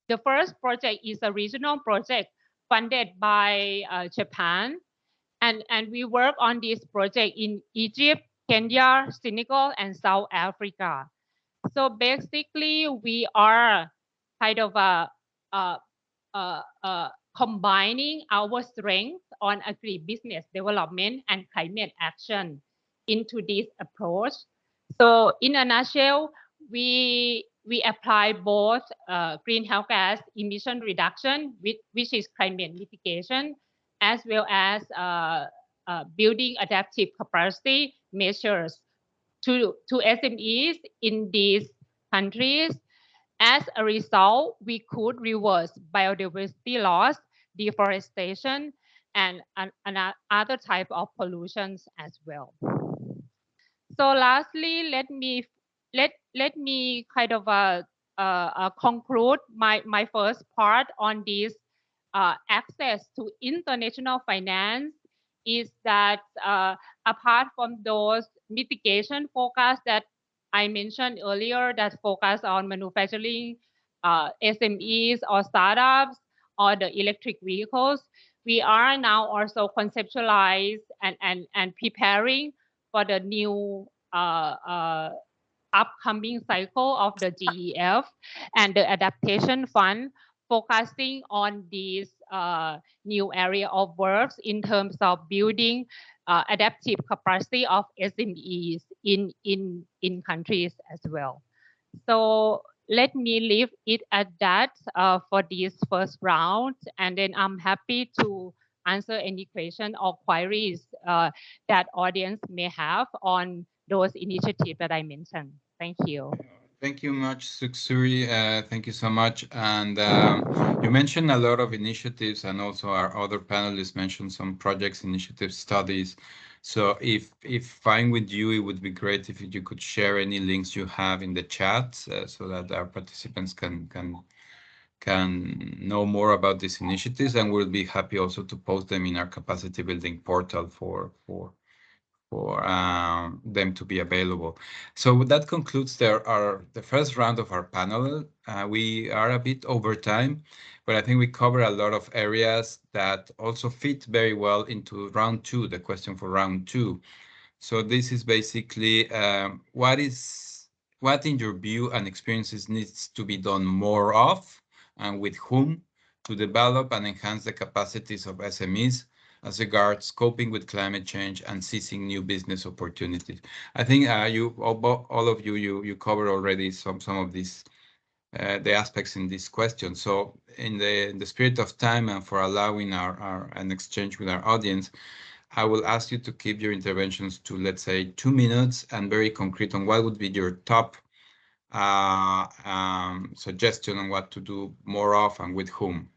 G: the first project is a regional project funded by Japan. And we work on this project in Egypt, Kenya, Senegal, and South Africa. So basically, we are kind of combining our strength on agribusiness development and climate action into this approach. So in a nutshell, we apply both greenhouse gas emission reduction, which is climate mitigation, as well as building adaptive capacity measures to SMEs in these countries. As a result, we could reverse biodiversity loss, deforestation, and other type of pollutions as well. So lastly, let me kind of conclude my first part on this access to international finance is that apart from those mitigation forecasts that I mentioned earlier that focus on manufacturing, SMEs or startups or the electric vehicles, we are now also conceptualize and preparing for the new upcoming cycle of the GEF and the adaptation fund, focusing on this new area of works in terms of building adaptive capacity of SMEs in countries as well. So let me leave it at that for this first round, and then I'm happy to answer any question or queries that audience may have on those initiatives that I mentioned. Thank you.
A: Thank you much, Suksuri. Thank you so much. And you mentioned a lot of initiatives, and also our other panelists mentioned some projects, initiatives, studies. So if fine with you, it would be great if you could share any links you have in the chat so that our participants can know more about these initiatives, and we'll be happy also to post them in our capacity building portal for them to be available. So that concludes the first round of our panel. We are a bit over time, but I think we cover a lot of areas that also fit very well into round two, the question for round two. So this is basically what in your view and experiences needs to be done more of, and with whom, to develop and enhance the capacities of SMEs as regards coping with climate change and seizing new business opportunities. I think all of you covered already some of these the aspects in this question. So in the spirit of time and for allowing an exchange with our audience, I will ask you to keep your interventions to, let's say, 2 minutes and very concrete on what would be your top suggestion on what to do more of and with whom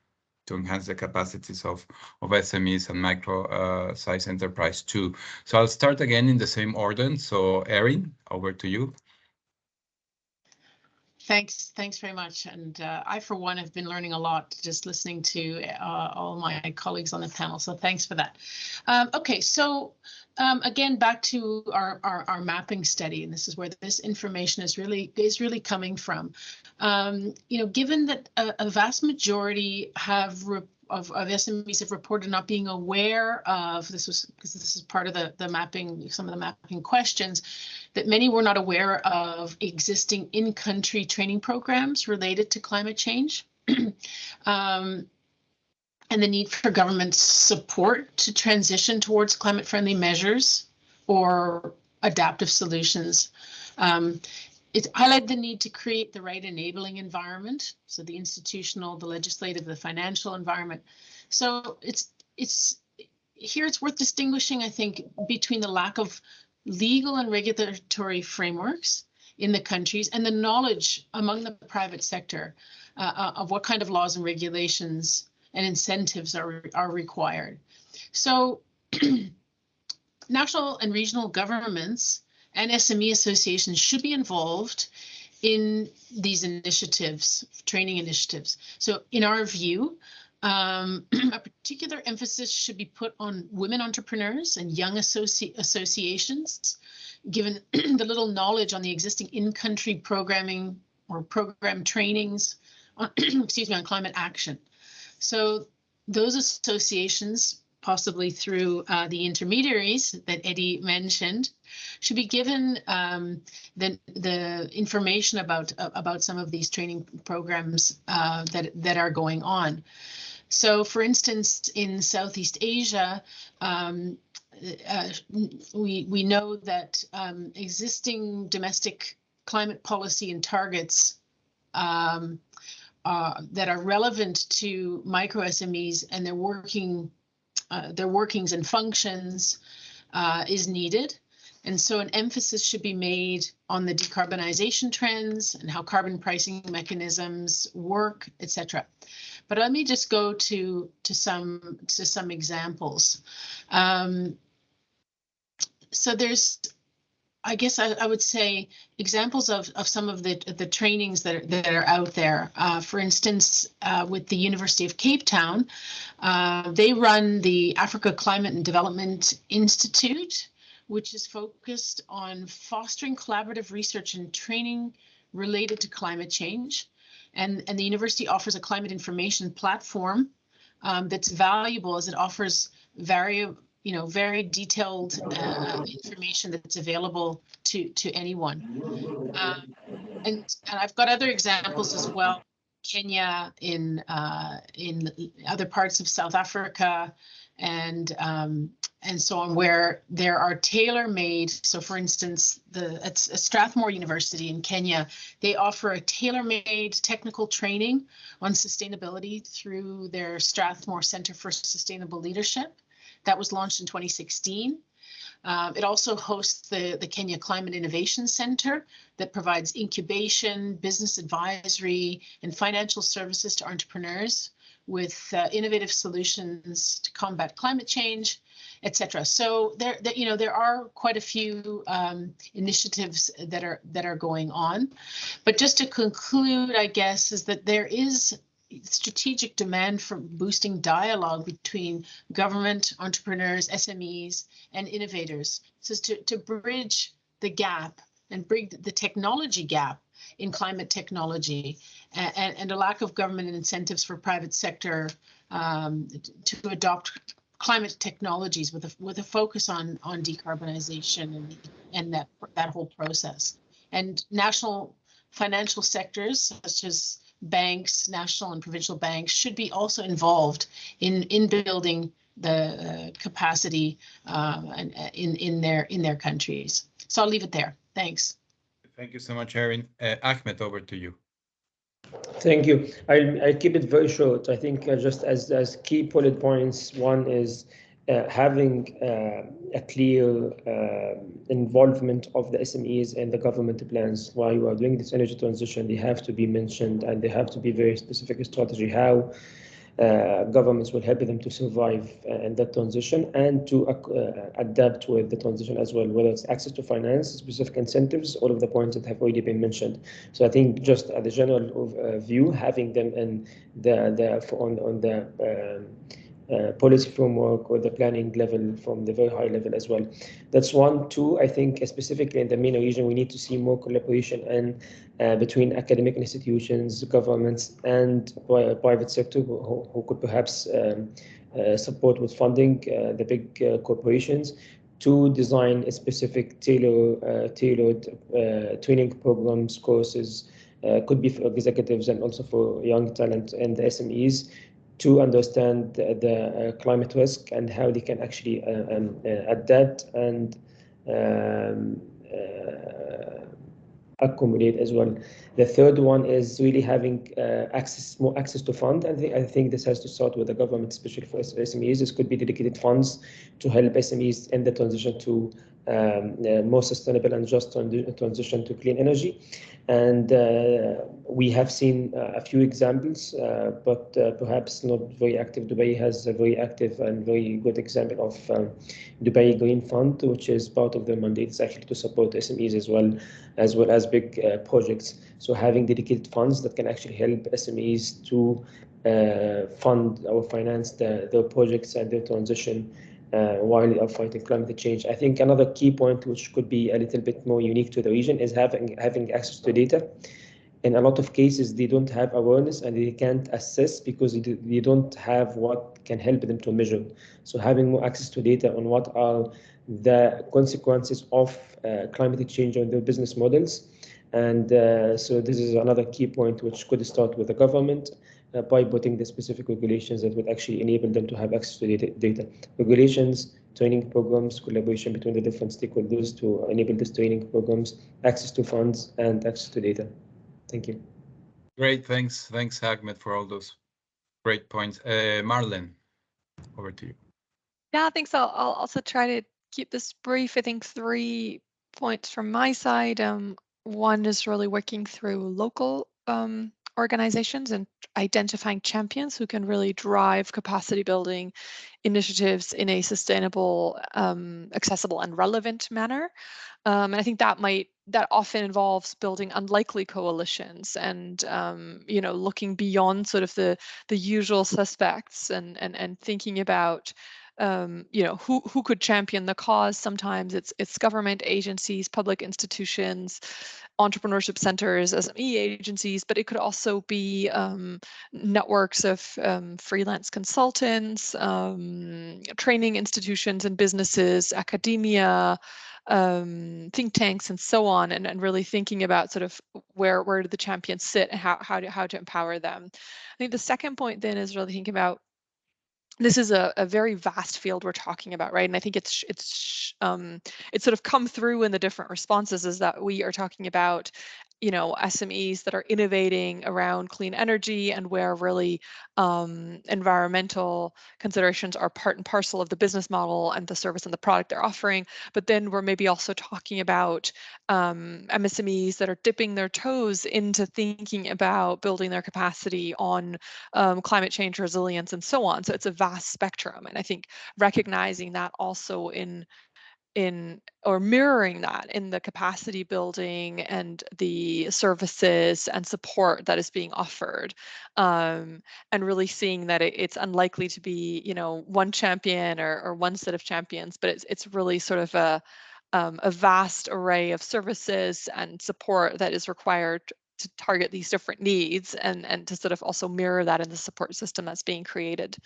A: to enhance the capacities of SMEs and micro size enterprise too. So I'll start again in the same order. So Erin, over to you.
C: Thanks very much. And I, for one, have been learning a lot just listening to all my colleagues on the panel. So thanks for that. Okay, so again, back to our mapping study, and this is where this information is really coming from. You know, given that a vast majority of SMEs have reported not being aware of this, was because this is part of the mapping, some of the mapping questions, that many were not aware of existing in-country training programs related to climate change, and the need for government support to transition towards climate-friendly measures or adaptive solutions. It highlighted the need to create the right enabling environment, so the institutional, the legislative, the financial environment. So it's worth distinguishing, I think, between the lack of legal and regulatory frameworks in the countries and the knowledge among the private sector of what kind of laws and regulations and incentives are required. So national and regional governments and SME associations should be involved in these initiatives, training initiatives. So in our view, a particular emphasis should be put on women entrepreneurs and young associations, given the little knowledge on the existing in-country programming or program trainings on, on climate action. So those associations, possibly through the intermediaries that Eddie mentioned, should be given the information about some of these training programs that are going on. So, for instance, in Southeast Asia, we know that existing domestic climate policy and targets that are relevant to micro SMEs and their workings and functions is needed. And so an emphasis should be made on the decarbonization trends and how carbon pricing mechanisms work, etc. But let me just go to some examples. So there's, I guess I would say, examples of some of the trainings that are out there. For instance, with the University of Cape Town, they run the Africa Climate and Development Institute, which is focused on fostering collaborative research and training related to climate change. And the university offers a climate information platform that's valuable as it offers very detailed information that's available to anyone. And I've got other examples as well. Kenya, in other parts of South Africa, and so on, where there are tailor-made. So, for instance, at Strathmore University in Kenya, they offer a tailor-made technical training on sustainability through their Strathmore Center for Sustainable Leadership. That was launched in 2016. It also hosts the Kenya Climate Innovation Center that provides incubation, business advisory, and financial services to entrepreneurs with innovative solutions to combat climate change, etc. So there are quite a few initiatives that are going on. But just to conclude, I guess, is that there is strategic demand for boosting dialogue between government, entrepreneurs, SMEs, and innovators, so to bridge the gap and bridge the technology gap in climate technology, and a lack of government incentives for private sector to adopt climate technologies with a focus on decarbonization and that whole process. And national financial sectors such as banks, national and provincial banks, should be also involved in building the capacity in their countries. So I'll leave it there. Thanks.
A: Thank you so much, Erin. Ahmed, over to you.
D: Thank you. I'll keep it very short. I think just as key bullet points, one is having a clear involvement of the SMEs and the government plans. While you are doing this energy transition, they have to be mentioned, and they have to be very specific strategy how governments will help them to survive in that transition and to adapt with the transition as well, whether it's access to finance, specific incentives, all of the points that have already been mentioned. So I think just at the general view, having them in on the policy framework or the planning level from the very high level as well. That's one. Two, I think specifically in the MENA region, we need to see more collaboration and between academic institutions, governments, and private sector who could perhaps support with funding the big corporations to design a specific tailored training programs, courses, could be for executives and also for young talent and the SMEs, to understand the climate risk and how they can actually adapt and accommodate as well. The third one is really having more access to fund. I think this has to start with the government, especially for SMEs. This could be dedicated funds to help SMEs in the transition to more sustainable and just transition to clean energy. And we have seen a few examples, but perhaps not very active. Dubai has a very active and very good example of Dubai Green Fund, which is part of their mandate is actually to support SMEs as well as big projects. So having dedicated funds that can actually help SMEs to fund or finance their projects and their transition while they are fighting climate change. I think another key point, which could be a little bit more unique to the region, is having access to data. In a lot of cases, they don't have awareness and they can't assess because they don't have what can help them to measure. So having more access to data on what are the consequences of climate change on their business models. And so this is another key point which could start with the government by putting the specific regulations that would actually enable them to have access to data. Regulations, training programs, collaboration between the different stakeholders to enable these training programs, access to funds, and access to data. Thank you.
A: Great, thanks. Thanks, Ahmed, for all those great points. Marlene, over to you.
E: Yeah, thanks. I'll also try to keep this brief. I think 3 points from my side. One is really working through local organizations and identifying champions who can really drive capacity building initiatives in a sustainable, accessible, and relevant manner. And I think that often involves building unlikely coalitions and looking beyond sort of the usual suspects and thinking about who could champion the cause. Sometimes it's government agencies, public institutions, entrepreneurship centers, SME agencies, but it could also be networks of freelance consultants, training institutions and businesses, academia, think tanks, and so on, and really thinking about sort of where do the champions sit and how to empower them. I think the second point then is really thinking about, this is a very vast field we're talking about, right? And I think it's sort of come through in the different responses, is that we are talking about SMEs that are innovating around clean energy and where really environmental considerations are part and parcel of the business model and the service and the product they're offering. But then we're maybe also talking about MSMEs that are dipping their toes into thinking about building their capacity on climate change resilience and so on. So it's a vast spectrum. And I think recognizing that also in or mirroring that in the capacity building and the services and support that is being offered, and really seeing that it's unlikely to be one champion or one set of champions, but it's really sort of a vast array of services and support that is required to target these different needs and to sort of also mirror that in the support system that's being created.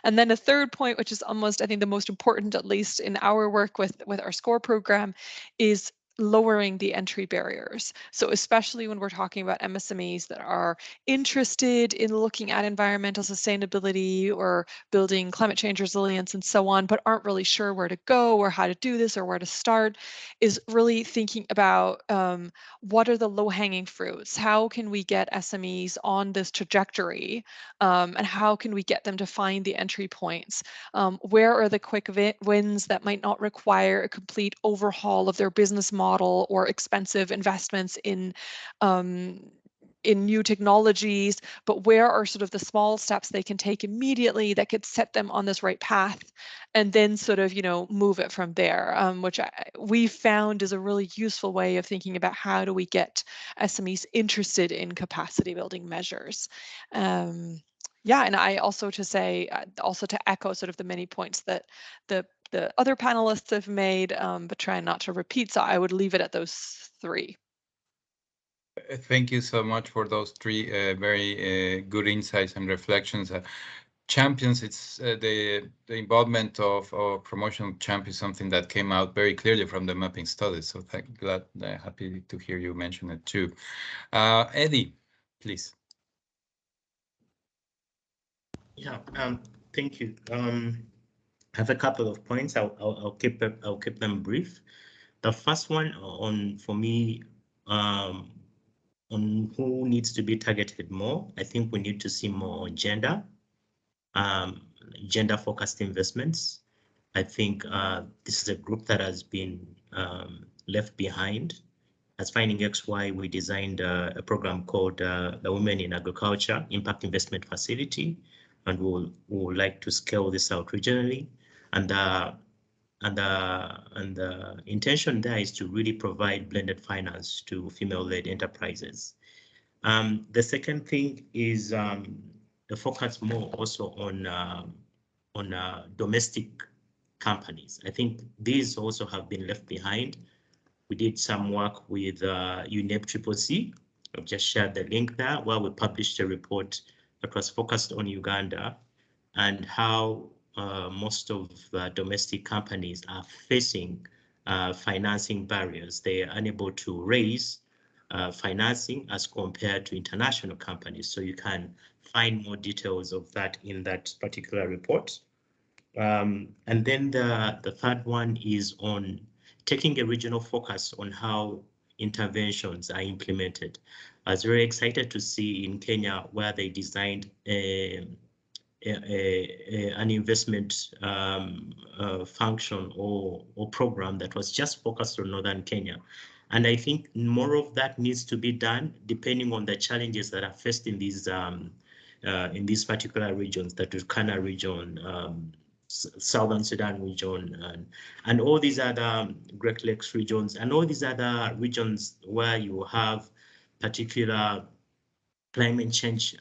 E: And then a third point, which is almost, I think, the most important, at least in our work with our SCORE program, is lowering the entry barriers. So especially when we're talking about MSMEs that are interested in looking at environmental sustainability or building climate change resilience and so on, but aren't really sure where to go or how to do this or where to start, is really thinking about what are the low-hanging fruits? How can we get SMEs on this trajectory, and how can we get them to find the entry points? Where are the quick wins that might not require a complete overhaul of their business model or expensive investments in in new technologies, but where are sort of the small steps they can take immediately that could set them on this right path, and then sort of, you know, move it from there, which we found is a really useful way of thinking about how do we get SMEs interested in capacity building measures. Yeah, and I also to say, also to echo sort of the many points that the other panelists have made, but trying not to repeat, so I would leave it at those three.
A: Thank you so much for those three very good insights and reflections. Champions, it's the involvement of promotion of champions, something that came out very clearly from the mapping study. So happy to hear you mention it too. Eddie, please.
F: Yeah, thank you. I have a couple of points. I'll keep them brief. The first one for me on who needs to be targeted more. I think we need to see more gender focused investments. I think this is a group that has been left behind. As Finding XY, we designed a program called the Women in Agriculture Impact Investment Facility, and we'll like to scale this out regionally. And the intention there is to really provide blended finance to female-led enterprises. The second thing is the focus more also on domestic companies. I think these also have been left behind. We did some work with UNFCCC. I've just shared the link there, where we published a report that was focused on Uganda and how most of the domestic companies are facing financing barriers. They are unable to raise financing as compared to international companies. So you can find more details of that in that particular report. And then the third one is on taking a regional focus on how interventions are implemented. I was very excited to see in Kenya where they designed an investment function or program that was just focused on Northern Kenya. And I think more of that needs to be done depending on the challenges that are faced in these particular regions, the Turkana region, Southern Sudan region, and all these other Great Lakes regions, and all these other regions where you have particular climate change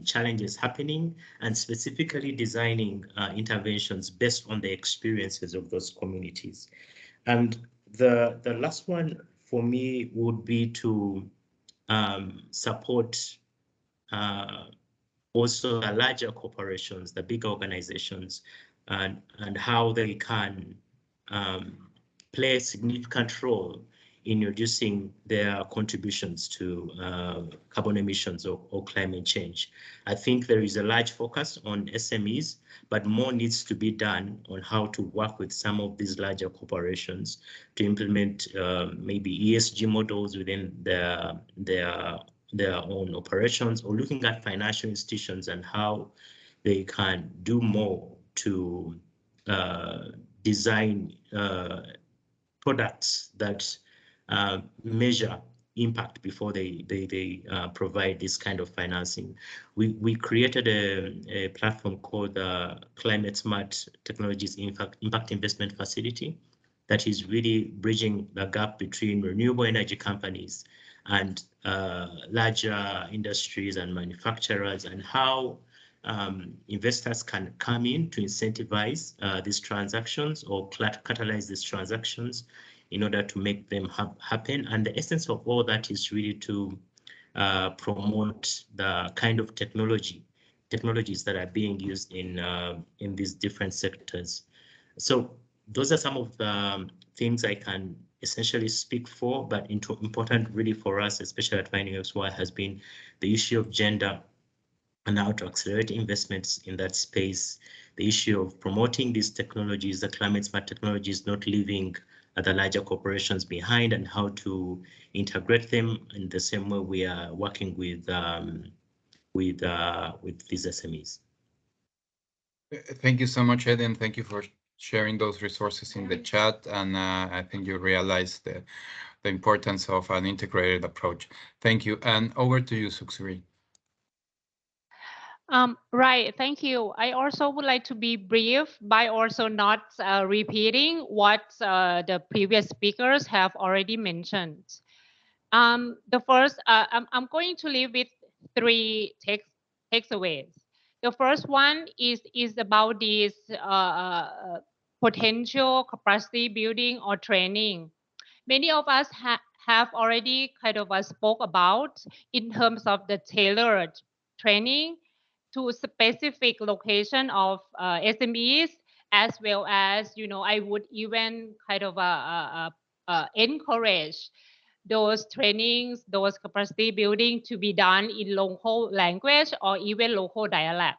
F: challenges happening, and specifically designing interventions based on the experiences of those communities. And the last one for me would be to support also the larger corporations, the big organizations, and how they can play a significant role in reducing their contributions to carbon emissions or climate change. I think there is a large focus on SMEs, but more needs to be done on how to work with some of these larger corporations to implement maybe ESG models within their own operations, or looking at financial institutions and how they can do more to design products that measure impact before they provide this kind of financing. We created a platform called the Climate Smart Technologies Impact Investment Facility that is really bridging the gap between renewable energy companies and larger industries and manufacturers, and how investors can come in to incentivize these transactions or catalyze these transactions in order to make them happen. And the essence of all that is really to promote the kind of technologies that are being used in these different sectors. So those are some of the things I can essentially speak for, but important really for us, especially at Finding XY, has been the issue of gender and how to accelerate investments in that space, the issue of promoting these technologies, the climate smart technologies, not leaving the larger corporations behind, and how to integrate them in the same way we are working with these SMEs.
A: Thank you so much, Ed, and thank you for sharing those resources in the chat. And I think you realize the importance of an integrated approach. Thank you. And over to you, Suksuri.
G: Right, thank you. I also would like to be brief by also not repeating what the previous speakers have already mentioned. The first, I'm going to leave with three takeaways. The first one is about this potential capacity building or training. Many of us have already kind of spoke about in terms of the tailored training to specific location of SMEs, as well as, I would even kind of encourage those trainings, those capacity building to be done in local language or even local dialect.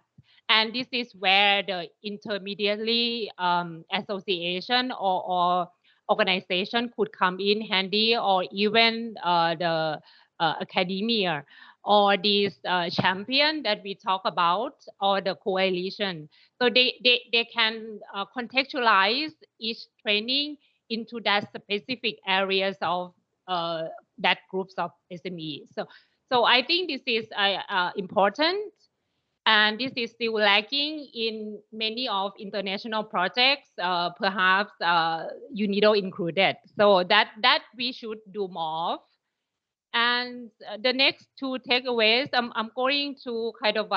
G: And this is where the intermediary association or organization could come in handy, or even the academia, or this champion that we talk about, or the coalition. So they can contextualize each training into that specific areas of that groups of SMEs. So I think this is important, and this is still lacking in many of international projects, perhaps Unido included. So that we should do more of. And the next two takeaways, I'm going to kind of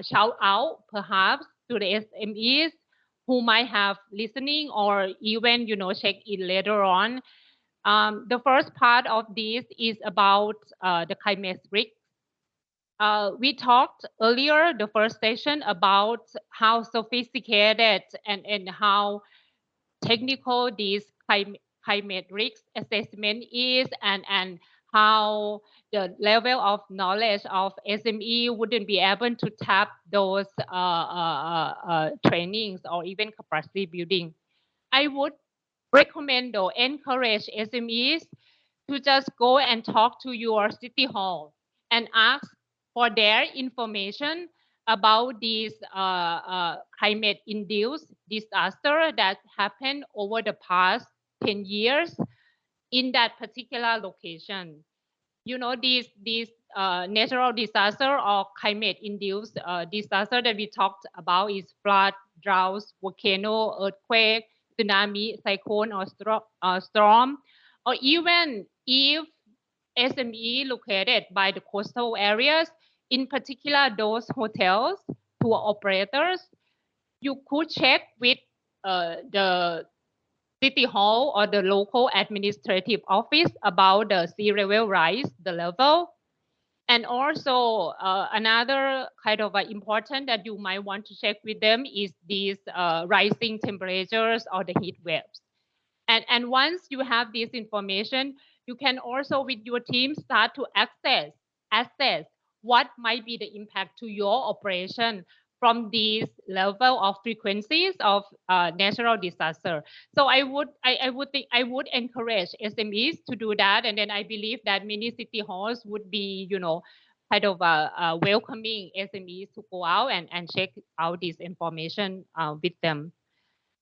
G: shout out perhaps to the SMEs who might have listening or even, check in later on. The first part of this is about the climate risk. We talked earlier, the first session, about how sophisticated and how technical this climate risk assessment is, and how the level of knowledge of SME wouldn't be able to tap those trainings or even capacity building. I would recommend or encourage SMEs to just go and talk to your city hall and ask for their information about these climate-induced disaster that happened over the past 10 years in that particular location. These natural disaster or climate-induced disaster that we talked about is flood, droughts, volcano, earthquake, tsunami, cyclone, or storm, or even if SME located by the coastal areas, in particular those hotels, tour operators, you could check with the city hall or the local administrative office about the sea level rise, the level. And also another kind of important that you might want to check with them is these rising temperatures or the heat waves. And once you have this information, you can also with your team start to assess what might be the impact to your operation from these level of frequencies of natural disaster. So I would encourage SMEs to do that, and then I believe that many city halls would be, kind of welcoming SMEs to go out and check out this information with them.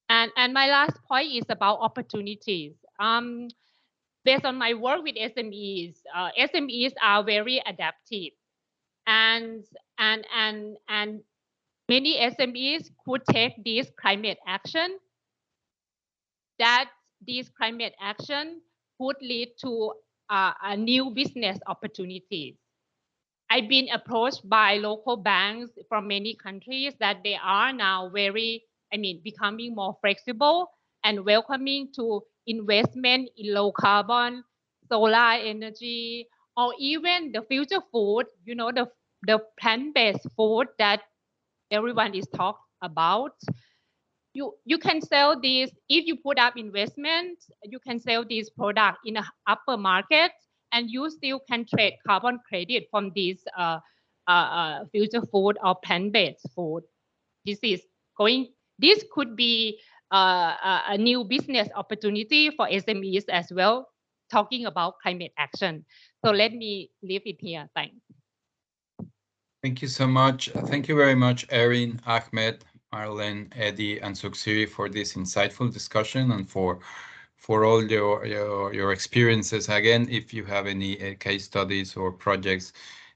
G: And my last point is about opportunities. Based on my work with SMEs, SMEs are very adaptive, and many SMEs could take this climate action. That this climate action could lead to a new business opportunities. I've been approached by local banks from many countries that they are now becoming more flexible and welcoming to investment in low carbon, solar energy, or even the future food, the plant-based food that everyone is talking about. You can sell this, if you put up investment, you can sell this product in an upper market, and you still can trade carbon credit from this future food or plant-based food. This could be a new business opportunity for SMEs as well, talking about climate action. So let me leave it here. Thanks.
A: Thank you so much. Thank you very much, Erin, Ahmed, Marlene, Eddie, and Suksiri for this insightful discussion and for for all your experiences. Again, if you have any case studies or projects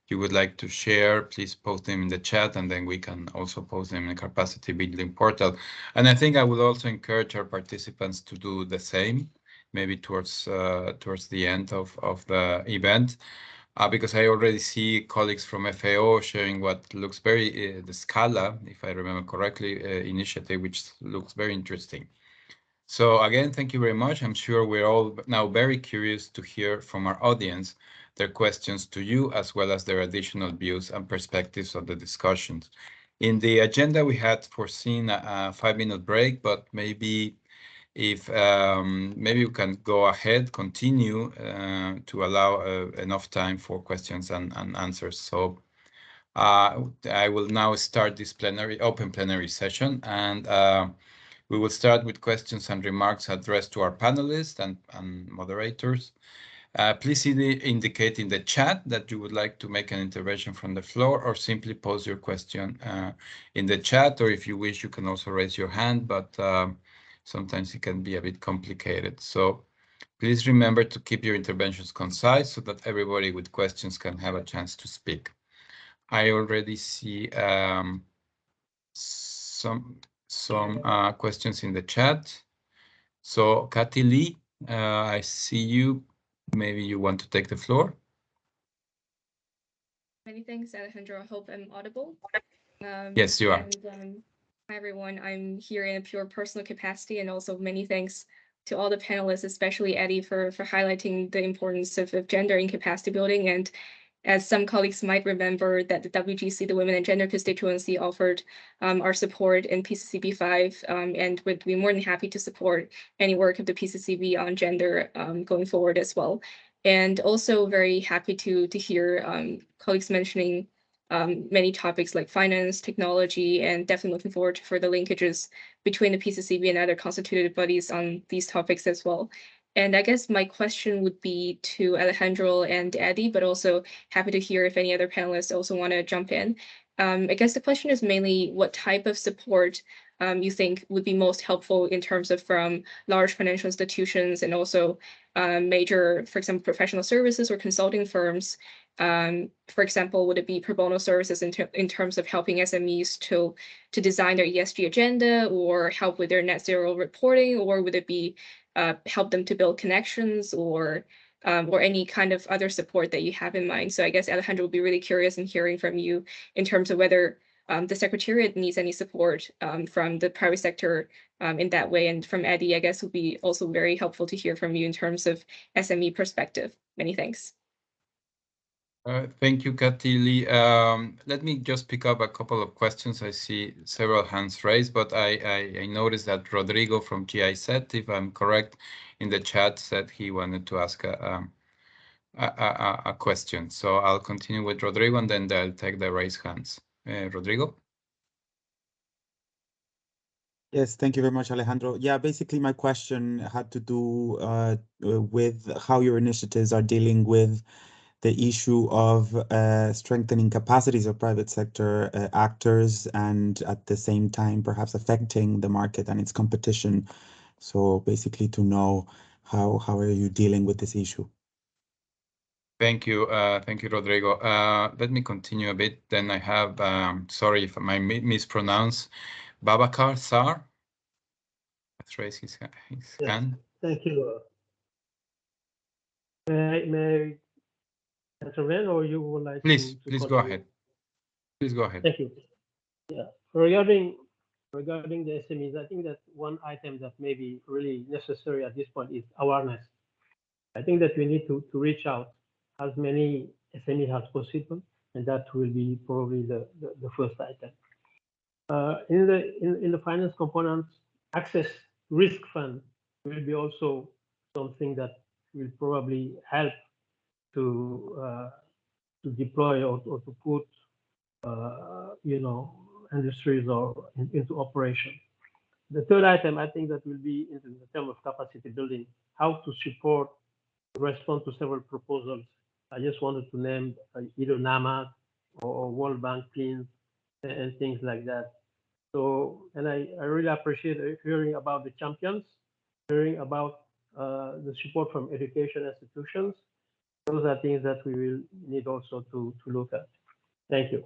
A: you would like to share, please post them in the chat, and then we can also post them in the capacity building portal. And I think I will also encourage our participants to do the same, maybe towards the end of the event, because I already see colleagues from FAO sharing what looks very, the Scala, if I remember correctly, initiative, which looks very interesting. So again, thank you very much. I'm sure we're all now very curious to hear from our audience their questions to you, as well as their additional views and perspectives of the discussions. In the agenda, we had foreseen a 5-minute break, but maybe if maybe we can go ahead, continue to allow enough time for questions and answers. So I will now start this open plenary session, and we will start with questions and remarks addressed to our panelists and moderators. Please indicate in the chat that you would like to make an intervention from the floor, or simply pose your question in the chat, or if you wish, you can also raise your hand, but sometimes it can be a bit complicated. So please remember to keep your interventions concise so that everybody with questions can have a chance to speak. I already see some questions in the chat. So Kathy Lee, I see you. Maybe you want to take the floor.
H: Many thanks, Alejandro. I hope I'm audible.
A: Yes, you are.
H: And, hi, everyone. I'm here in a pure personal capacity, and also many thanks to all the panelists, especially Eddie, for highlighting the importance of gender in capacity building. And as some colleagues might remember, that the WGC, the Women and Gender Constituency, offered our support in PCCB 5, and would be more than happy to support any work of the PCCB on gender going forward as well. And also very happy to hear colleagues mentioning many topics like finance, technology, and definitely looking forward to further linkages between the PCCB and other constituted bodies on these topics as well. And I guess my question would be to Alejandro and Eddie, but also happy to hear if any other panelists also want to jump in. I guess the question is mainly what type of support you think would be most helpful in terms of from large financial institutions and also major, for example, professional services or consulting firms. For example, would it be pro bono services in terms of helping SMEs to design their ESG agenda, or help with their net zero reporting, or would it be help them to build connections, or any kind of other support that you have in mind? So I guess Alejandro will be really curious in hearing from you in terms of whether the Secretariat needs any support from the private sector in that way. And from Eddie, I guess would be also very helpful to hear from you in terms of SME perspective. Many thanks.
A: Thank you, Kathy Lee. Let me just pick up a couple of questions. I see several hands raised, but I noticed that Rodrigo from GIZ, if I'm correct, in the chat said he wanted to ask a question. So I'll continue with Rodrigo, and then I'll take the raised hands. Rodrigo?
I: Yes, thank you very much, Alejandro. Yeah, basically my question had to do with how your initiatives are dealing with the issue of strengthening capacities of private sector actors, and at the same time perhaps affecting the market and its competition. So basically to know how are you dealing with this issue?
A: Thank you, Rodrigo. Let me continue a bit. Then I have, sorry if I mispronounce, Babakar Sar. Let's raise his hand.
J: Thank you. May I intervene, or you would like
A: please
J: to
A: go ahead. Please go ahead.
J: Thank you. Yeah, regarding the SMEs, I think that one item that may be really necessary at this point is awareness. I think that we need to reach out as many SMEs as possible, and that will be probably the first item. In the finance component, access risk fund will be also something that will probably help to deploy or to put industries or into operation. The third item, I think, that will be in the term of capacity building, how to support, respond to several proposals. I just wanted to name either NAMAD or World Bank plans and things like that. So, and I really appreciate hearing about the champions, hearing about the support from education institutions. Those are things that we will need also to look at. Thank you.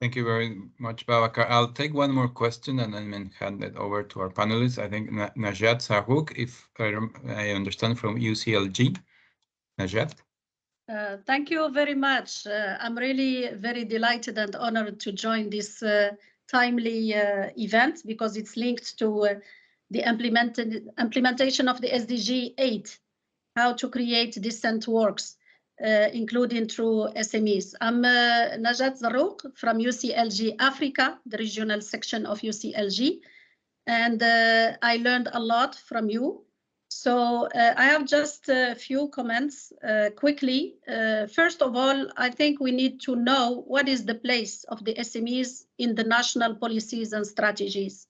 A: Thank you very much, Babakar. I'll take one more question and then hand it over to our panelists. I think Najat Sahouk, if I understand, from UCLG. Najat?
K: Thank you very much. I'm really very delighted and honored to join this timely event because it's linked to the implementation of the SDG 8, how to create decent works, including through SMEs. I'm Najat Zarouk from UCLG Africa, the regional section of UCLG, and I learned a lot from you. So I have just a few comments quickly. First of all, I think we need to know what is the place of the SMEs in the national policies and strategies,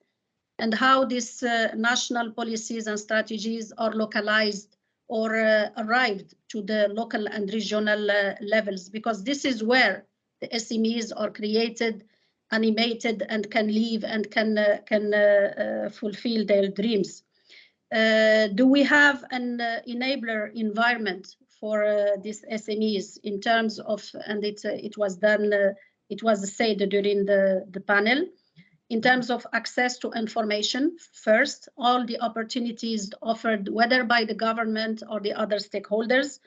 K: and how these national policies and strategies are localized or arrived to the local and regional levels, because this is where the SMEs are created, animated, and can live and can fulfill their dreams. Do we have an enabler environment for these SMEs in terms of, and it was done, it was said during the panel, in terms of access to information, first, all the opportunities offered, whether by the government or the other stakeholders,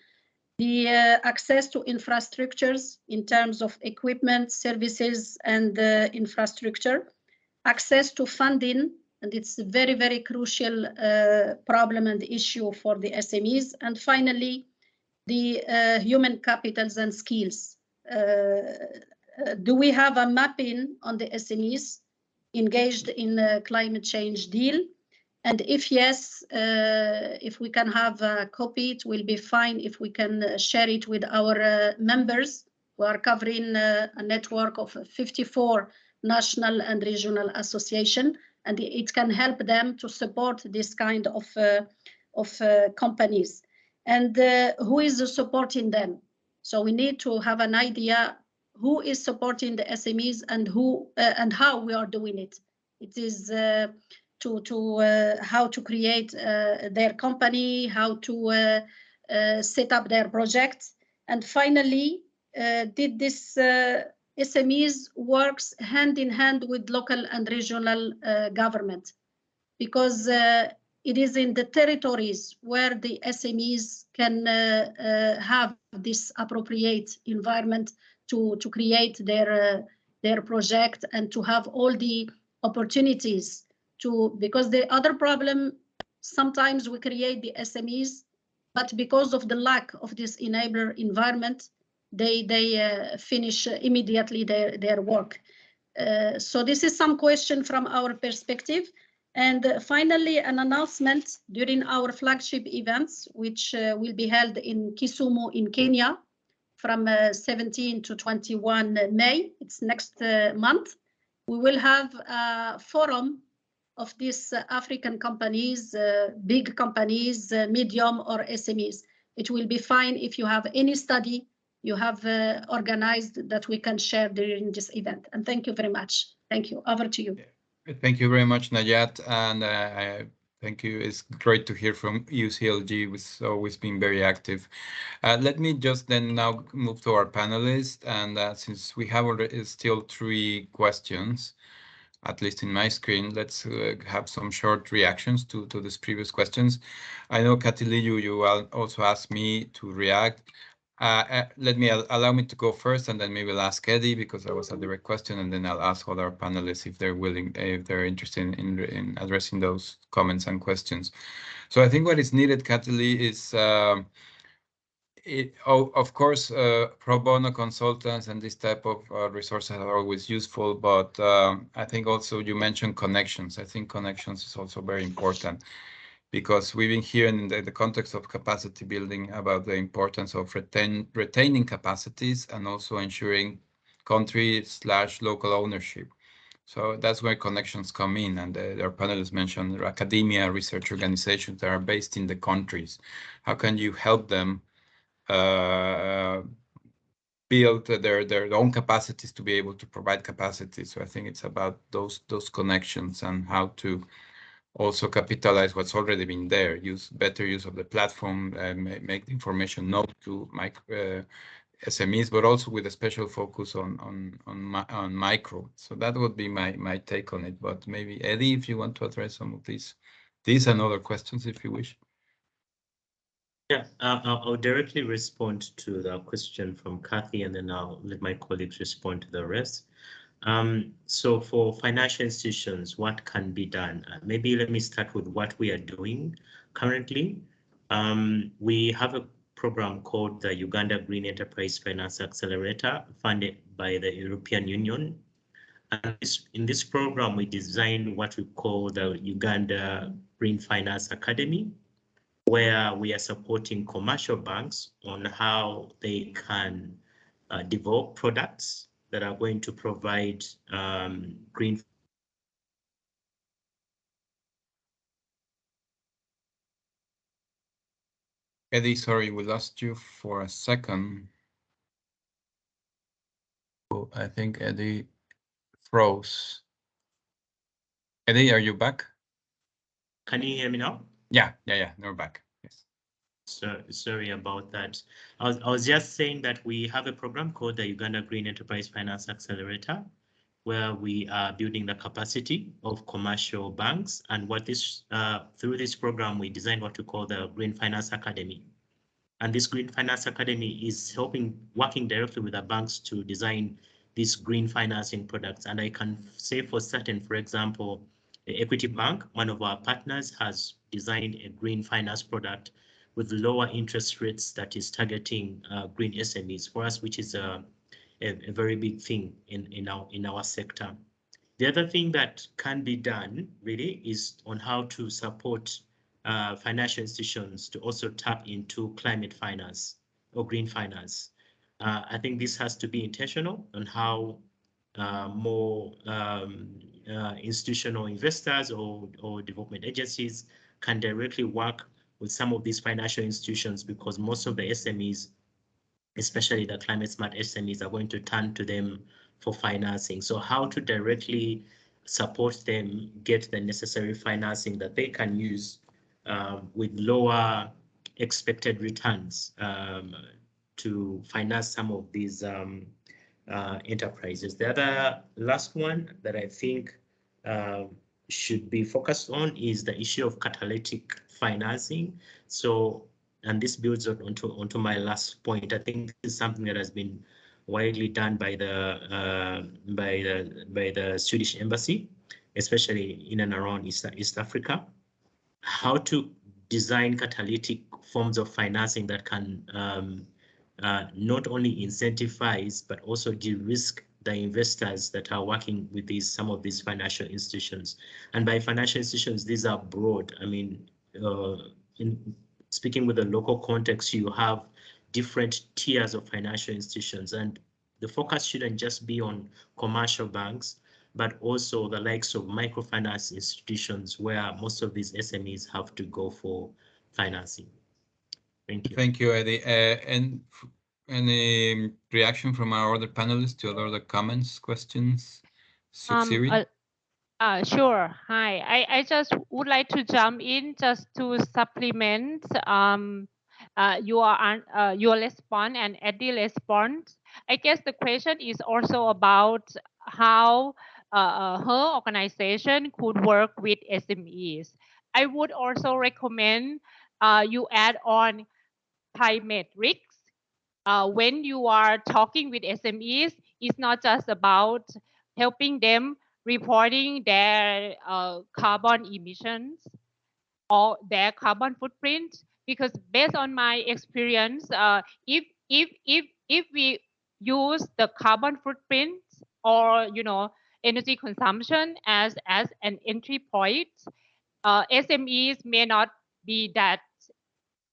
K: the access to infrastructures in terms of equipment, services, and infrastructure, access to funding, and it's a very, very crucial problem and issue for the SMEs. And finally, the human capitals and skills. Do we have a mapping on the SMEs engaged in a climate change deal? And if yes, if we can have a copy, it will be fine if we can share it with our members who are covering a network of 54 national and regional associations, and it can help them to support this kind of companies. And who is supporting them? So we need to have an idea who is supporting the SMEs and who and how we are doing it. It is how to create their company, how to set up their projects, and finally, did this SMEs works hand in hand with local and regional government, because it is in the territories where the SMEs can have this appropriate environment to create their project and to have all the opportunities to, because the other problem, sometimes we create the SMEs, but because of the lack of this enabler environment, they finish immediately their work. So this is some question from our perspective. And finally, an announcement during our flagship events, which will be held in Kisumu in Kenya from 17 to 21 May, it's next month. We will have a forum of these African companies, big companies, medium or SMEs. It will be fine if you have any study you have organized that we can share during this event. And thank you very much. Thank you. Over to you.
A: Yeah. Thank you very much, Najat. And thank you. It's great to hear from UCLG, which has always been very active. Let me just then now move to our panelists. And since we have already still 3 questions, at least in my screen, let's have some short reactions to these previous questions. I know, Katili, you also asked me to react. Allow me to go first, and then maybe I'll ask Eddie, because that was a direct question, and then I'll ask all our panelists if they're willing, if they're interested in addressing those comments and questions. So I think what is needed, Katili, is of course, pro bono consultants and this type of resources are always useful, but I think also you mentioned connections. I think connections is also very important, because we've been hearing in the context of capacity building about the importance of retaining capacities and also ensuring country/local ownership. So that's where connections come in, and our panelists mentioned academia, research organizations that are based in the countries. How can you help them build their own capacities to be able to provide capacity? So I think it's about those connections and how to also capitalize what's already been there, use better use of the platform, make the information known to SMEs, but also with a special focus on micro. So that would be my take on it. But maybe Eddie, if you want to address some of these and other questions, if you wish.
F: Yeah, I'll directly respond to the question from Kathy, and then I'll let my colleagues respond to the rest. So for financial institutions, what can be done? Maybe let me start with what we are doing currently. We have a program called the Uganda Green Enterprise Finance Accelerator, funded by the European Union. And in this program, we designed what we call the Uganda Green Finance Academy, where we are supporting commercial banks on how they can develop products that are going to provide green.
A: Eddie, sorry, we lost you for a second. Oh, I think Eddie froze. Eddie, are you back?
F: Can you hear me now?
A: Yeah, we're back. Yes.
F: So sorry about that. I was just saying that we have a program called the Uganda Green Enterprise Finance Accelerator, where we are building the capacity of commercial banks. And what this through this program, we designed what we call the Green Finance Academy. And this Green Finance Academy is working directly with the banks to design these green financing products. And I can say for certain, for example, the Equity Bank, one of our partners, has designed a green finance product with lower interest rates that is targeting green SMEs for us, which is a very big thing in our sector. The other thing that can be done really is on how to support financial institutions to also tap into climate finance or green finance. I think this has to be intentional on how more institutional investors or development agencies can directly work with some of these financial institutions, because most of the SMEs, especially the climate smart SMEs, are going to turn to them for financing. So how to directly support them get the necessary financing that they can use with lower expected returns to finance some of these enterprises. The other last one that I think should be focused on is the issue of catalytic financing. So, and this builds onto my last point. I think this is something that has been widely done by the Swedish embassy, especially in and around East Africa. How to design catalytic forms of financing that can not only incentivize but also de-risk the investors that are working with some of these financial institutions. And by financial institutions, these are broad. I mean, in speaking with the local context, you have different tiers of financial institutions, and the focus shouldn't just be on commercial banks, but also the likes of microfinance institutions where most of these SMEs have to go for financing. Thank you.
A: Thank you, Eddie. And any reaction from our other panelists to other comments, questions?
G: Sure. Hi. I just would like to jump in just to supplement your response and Eddie's response. I guess the question is also about how her organization could work with SMEs. I would also recommend you add on climate risks. When you are talking with SMEs, it's not just about helping them reporting their carbon emissions or their carbon footprint, because based on my experience, if we use the carbon footprint or energy consumption as an entry point, SMEs may not be that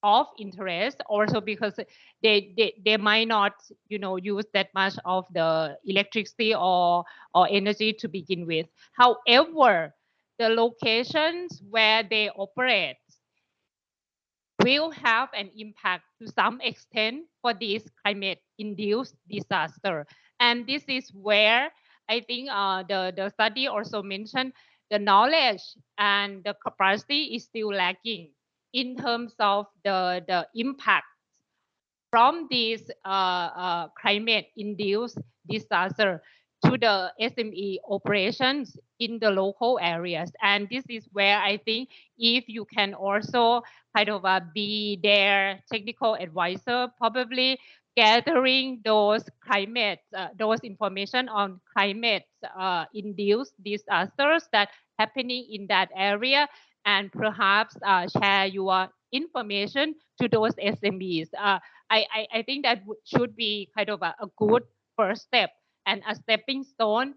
G: of interest, also because they might not use that much of the electricity or energy to begin with. However, the locations where they operate will have an impact to some extent for this climate-induced disaster. And this is where I think the study also mentioned the knowledge and the capacity is still lacking in terms of the impact from these climate-induced disaster to the SME operations in the local areas. And this is where I think if you can also kind of be their technical advisor, probably gathering those those information on climate-induced disasters that happening in that area, and perhaps share your information to those SMEs. I think that should be kind of a good first step and a stepping stone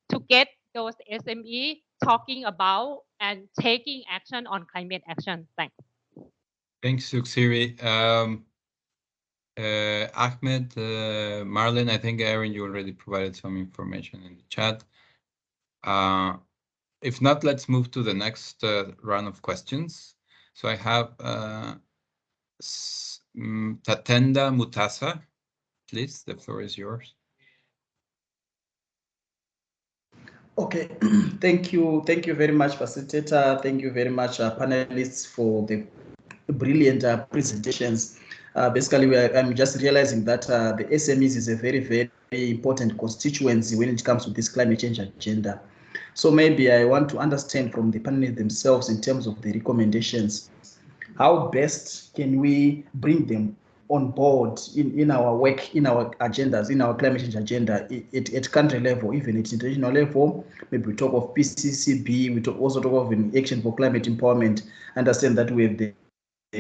G: to get those SME talking about and taking action on climate action. Thanks.
A: Thanks, Suksiri. Ahmed, Marlon, I think Aaron, you already provided some information in the chat. If not, let's move to the next round of questions. So I have Tatenda Mutasa. Please, the floor is yours.
L: Okay, thank you very much, facilitator. Thank you very much, panelists, for the brilliant presentations. Basically, I'm just realizing that the SMEs is a very, very important constituency when it comes to this climate change agenda. So maybe I want to understand from the panelists themselves in terms of the recommendations, how best can we bring them on board in our work, in our agendas, in our climate change agenda at country level, even at international level. Maybe we talk of PCCB, we also talk of an action for climate empowerment. Understand that we have the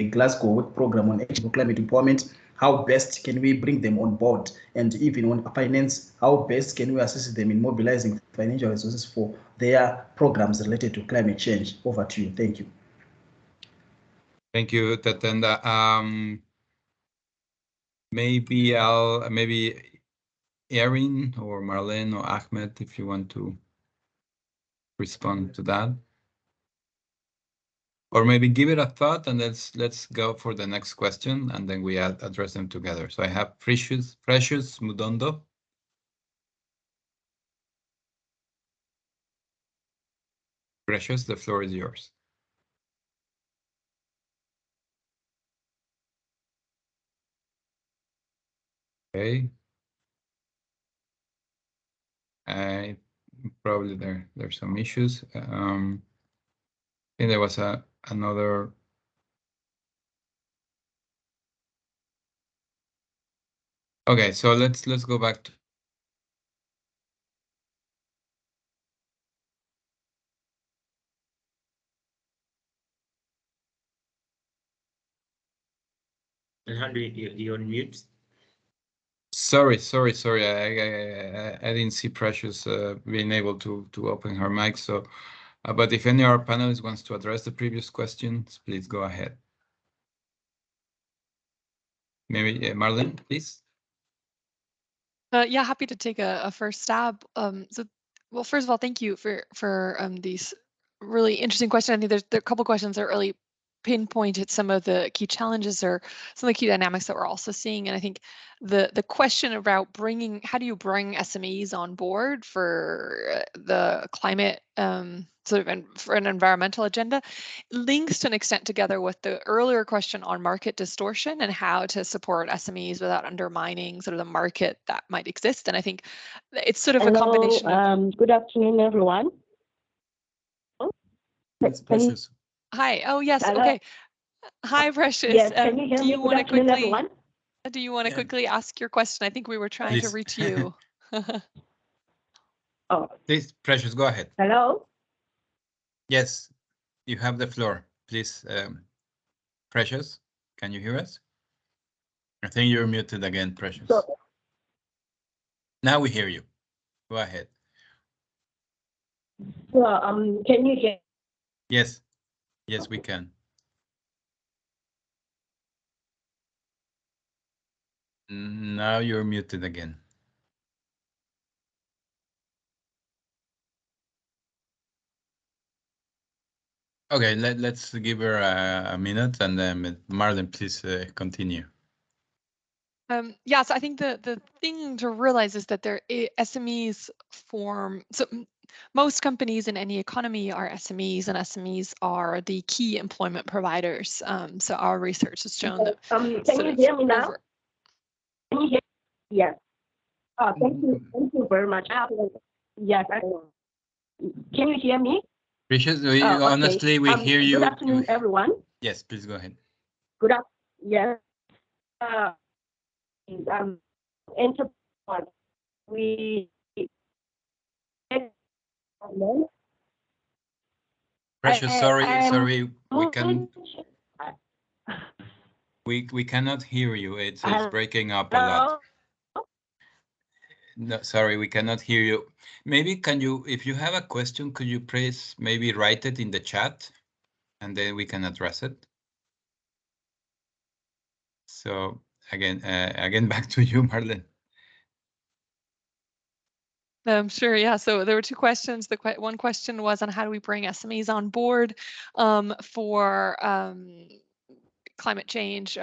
L: Glasgow work program on action for climate empowerment. How best can we bring them on board? And even on finance, how best can we assist them in mobilizing financial resources for their programs related to climate change? Over to you. Thank you.
A: Thank you, Tatenda. Maybe Erin or Marlene or Ahmed, if you want to respond to that. Or maybe give it a thought and let's go for the next question and then we address them together. So I have Precious Mudondo. Precious, the floor is yours. Okay. Probably there's some issues. I think there was another. Okay, so let's go back to.
F: Alejandro, you're on mute.
A: Sorry. I didn't see Precious being able to open her mic. So, but if any of our panelists wants to address the previous questions, please go ahead. Maybe Marlene, please.
E: Yeah, happy to take a first stab. Well, first of all, thank you for these really interesting questions. I think there are a couple questions that really pinpointed some of the key challenges or some of the key dynamics that we're also seeing. And I think the question about how do you bring SMEs on board for the climate for an environmental agenda links to an extent together with the earlier question on market distortion and how to support SMEs without undermining sort of the market that might exist. And I think it's sort of a combination of...
M: Good afternoon, everyone.
A: It's Precious.
E: Hi. Oh, yes.
M: Hello.
E: Okay. Hi, Precious.
M: Yes, can you hear me? Good afternoon, everyone.
E: Do you want to quickly ask your question? I think we were trying to reach you.
M: Oh.
A: Please, Precious, go ahead.
M: Hello?
A: Yes, you have the floor. Please, Precious, can you hear us? I think you're muted again, Precious. Now we hear you. Go ahead.
M: Well, can you hear?
A: Yes. Yes, we can. Now you're muted again. Okay, let's give her a minute and then Marlene, please continue.
E: Yeah, so I think the thing to realize is that SMEs form, so most companies in any economy are SMEs, and SMEs are the key employment providers. So our research has shown that.
M: Can you hear me now? Can you hear? Yes. Thank you very much. Yes. Can you hear me?
A: Precious,
M: Okay.
A: honestly, we hear you.
M: Good afternoon, everyone.
A: Yes, please go ahead.
M: Good afternoon. Yes. Enterprise. We.
A: Precious, sorry, we cannot hear you. It's breaking up a lot. No, sorry, we cannot hear you. Maybe can you, if you have a question, could you please maybe write it in the chat, and then we can address it. So again, back to you, Marlene.
E: Sure, yeah. So there were two questions. One question was on how do we bring SMEs on board for climate change,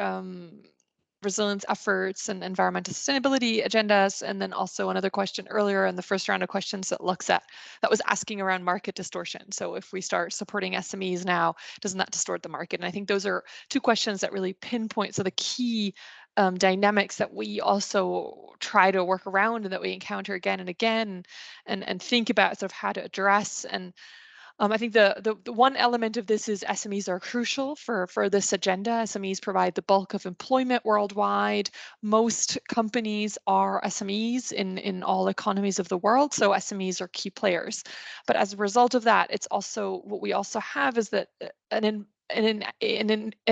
E: resilience efforts and environmental sustainability agendas. And then also another question earlier in the first round of questions that was asking around market distortion. So if we start supporting SMEs now, doesn't that distort the market? And I think those are two questions that really pinpoint the key dynamics that we also try to work around and that we encounter again and again, and think about sort of how to address. And I think the one element of this is SMEs are crucial for this agenda. SMEs provide the bulk of employment worldwide. Most companies are SMEs in all economies of the world, so SMEs are key players. But as a result of that, it's also what we also have is that a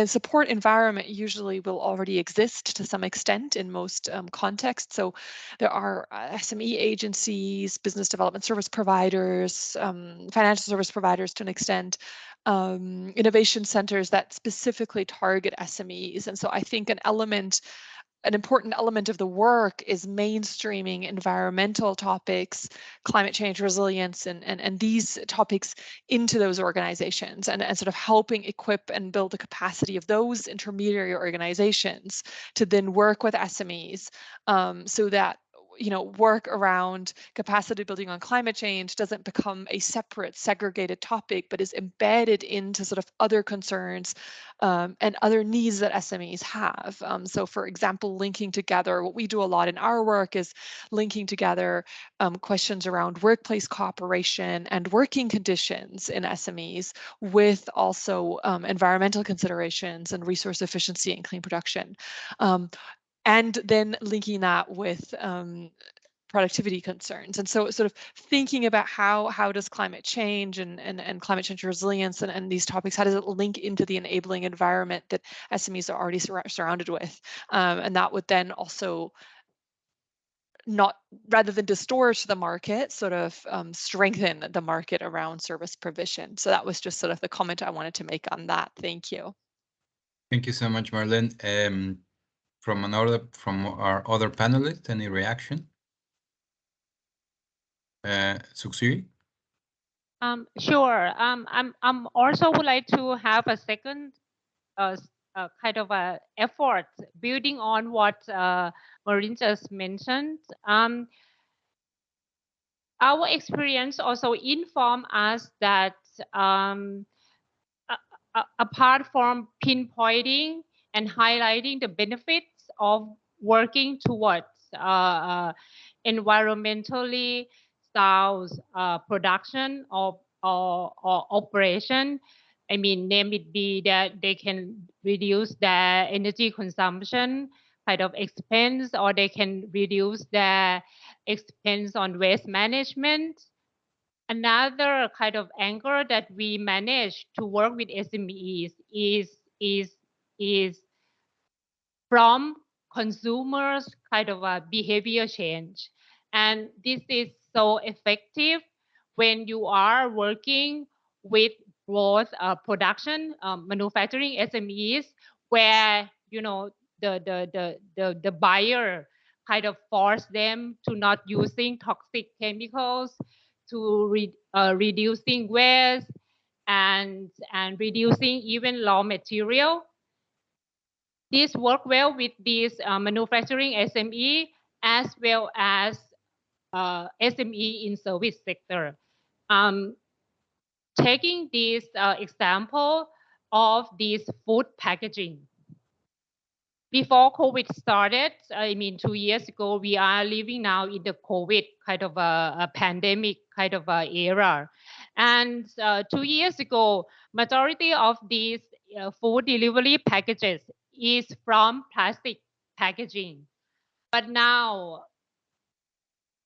E: support environment usually will already exist to some extent in most contexts. So there are SME agencies, business development service providers, financial service providers to an extent, innovation centers that specifically target SMEs. And so I think an important element of the work is mainstreaming environmental topics, climate change, resilience, and these topics into those organizations, and sort of helping equip and build the capacity of those intermediary organizations to then work with SMEs so that work around capacity building on climate change doesn't become a separate segregated topic, but is embedded into sort of other concerns and other needs that SMEs have. So for example, linking together, what we do a lot in our work is linking together questions around workplace cooperation and working conditions in SMEs with also environmental considerations and resource efficiency and clean production. And then linking that with productivity concerns. And so sort of thinking about how does climate change and climate change resilience and these topics, how does it link into the enabling environment that SMEs are already surrounded with? And that would then also rather than distort the market, sort of strengthen the market around service provision. So that was just sort of the comment I wanted to make on that. Thank you.
A: Thank you so much, Marlene. From our other panelists, any reaction? Suksui?
G: Sure. I'm also would like to have a second kind of a effort building on what Maureen just mentioned. Our experience also inform us that apart from pinpointing and highlighting the benefits of working towards environmentally sound production or operation, I mean, name it be that they can reduce their energy consumption kind of expense, or they can reduce their expense on waste management. Another kind of angle that we manage to work with SMEs is from consumers kind of a behavior change. And this is so effective when you are working with both production, manufacturing SMEs, where the buyer kind of force them to not using toxic chemicals, to reducing waste and reducing even raw material. This work well with these manufacturing SME as well as SME in service sector. Taking this example of this food packaging. Before COVID started, I mean, 2 years ago, we are living now in the COVID kind of a pandemic kind of a era. And 2 years ago, majority of these food delivery packages is from plastic packaging. But now,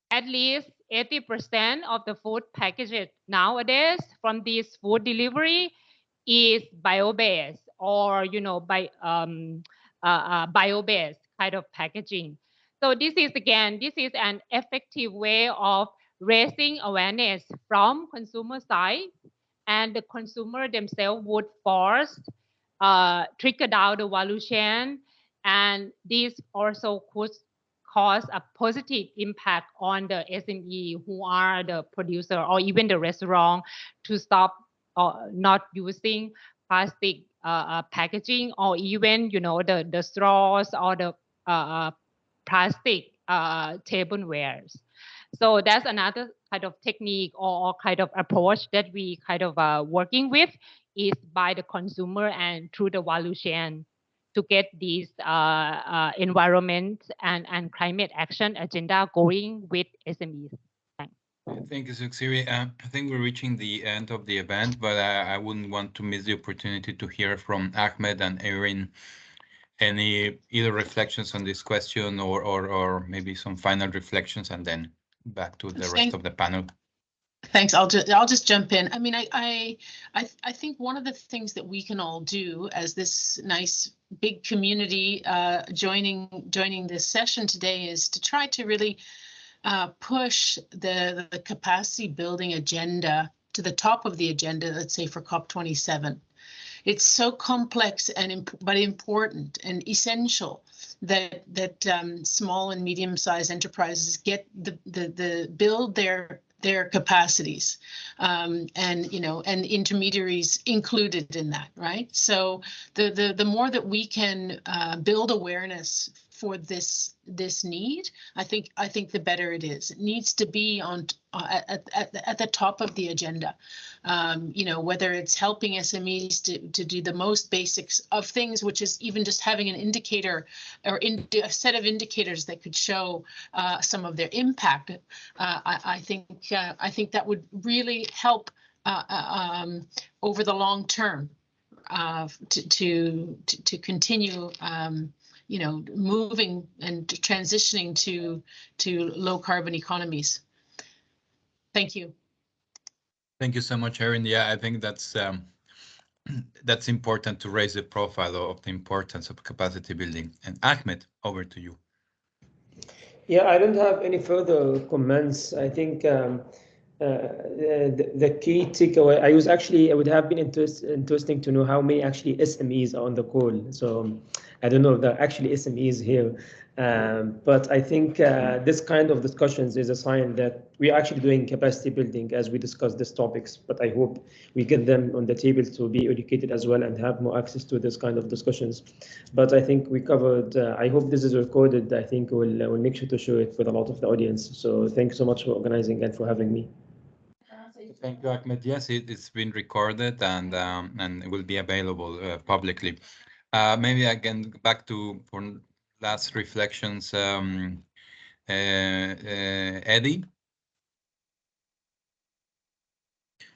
G: at least 80% of the food packages nowadays from this food delivery is bio-based or, you know, bio-based kind of packaging. So this is, again, this is an effective way of raising awareness from consumer side, and the consumer themselves would force trickle down the value chain, and this also could cause a positive impact on the SME who are the producer or even the restaurant to stop not using plastic packaging, or even, you know, the straws or the plastic tablewares. So that's another kind of technique or kind of approach that we kind of working with, is by the consumer and through the value chain to get these environment and climate action agenda going with SMEs. Thanks.
A: Thank you, Suksiri. I think we're reaching the end of the event, but I wouldn't want to miss the opportunity to hear from Ahmed and Erin any either reflections on this question or maybe some final reflections, and then back to the rest of the panel.
C: Thanks. I'll just jump in. I mean, I think one of the things that we can all do as this nice big community joining this session today is to try to really push the capacity building agenda to the top of the agenda, let's say for COP27. It's so complex but important and essential that small and medium-sized enterprises get build their capacities, and, you know, and intermediaries included in that, right? So the more that we can build awareness for this need, I think the better it is. It needs to be on at the top of the agenda. You know, whether it's helping SMEs to do the most basics of things, which is even just having an indicator or a set of indicators that could show some of their impact. I think that would really help over the long term to continue. You know, moving and transitioning to low carbon economies. Thank you.
A: Thank you so much, Erin. Yeah, I think that's important to raise the profile of the importance of capacity building. And Ahmed, over to you.
D: Yeah, I don't have any further comments. I think the key takeaway, I would have been interesting to know how many actually SMEs are on the call. So I don't know if there are actually SMEs here, but I think this kind of discussions is a sign that we are actually doing capacity building as we discuss these topics. But I hope we get them on the table to be educated as well and have more access to this kind of discussions. But I think we covered. I hope this is recorded. I think we'll make sure to show it with a lot of the audience. So thank you so much for organizing and for having me.
A: Thank you, Ahmed. Yes, it's been recorded and it will be available publicly. Maybe again back to for last reflections, Eddie.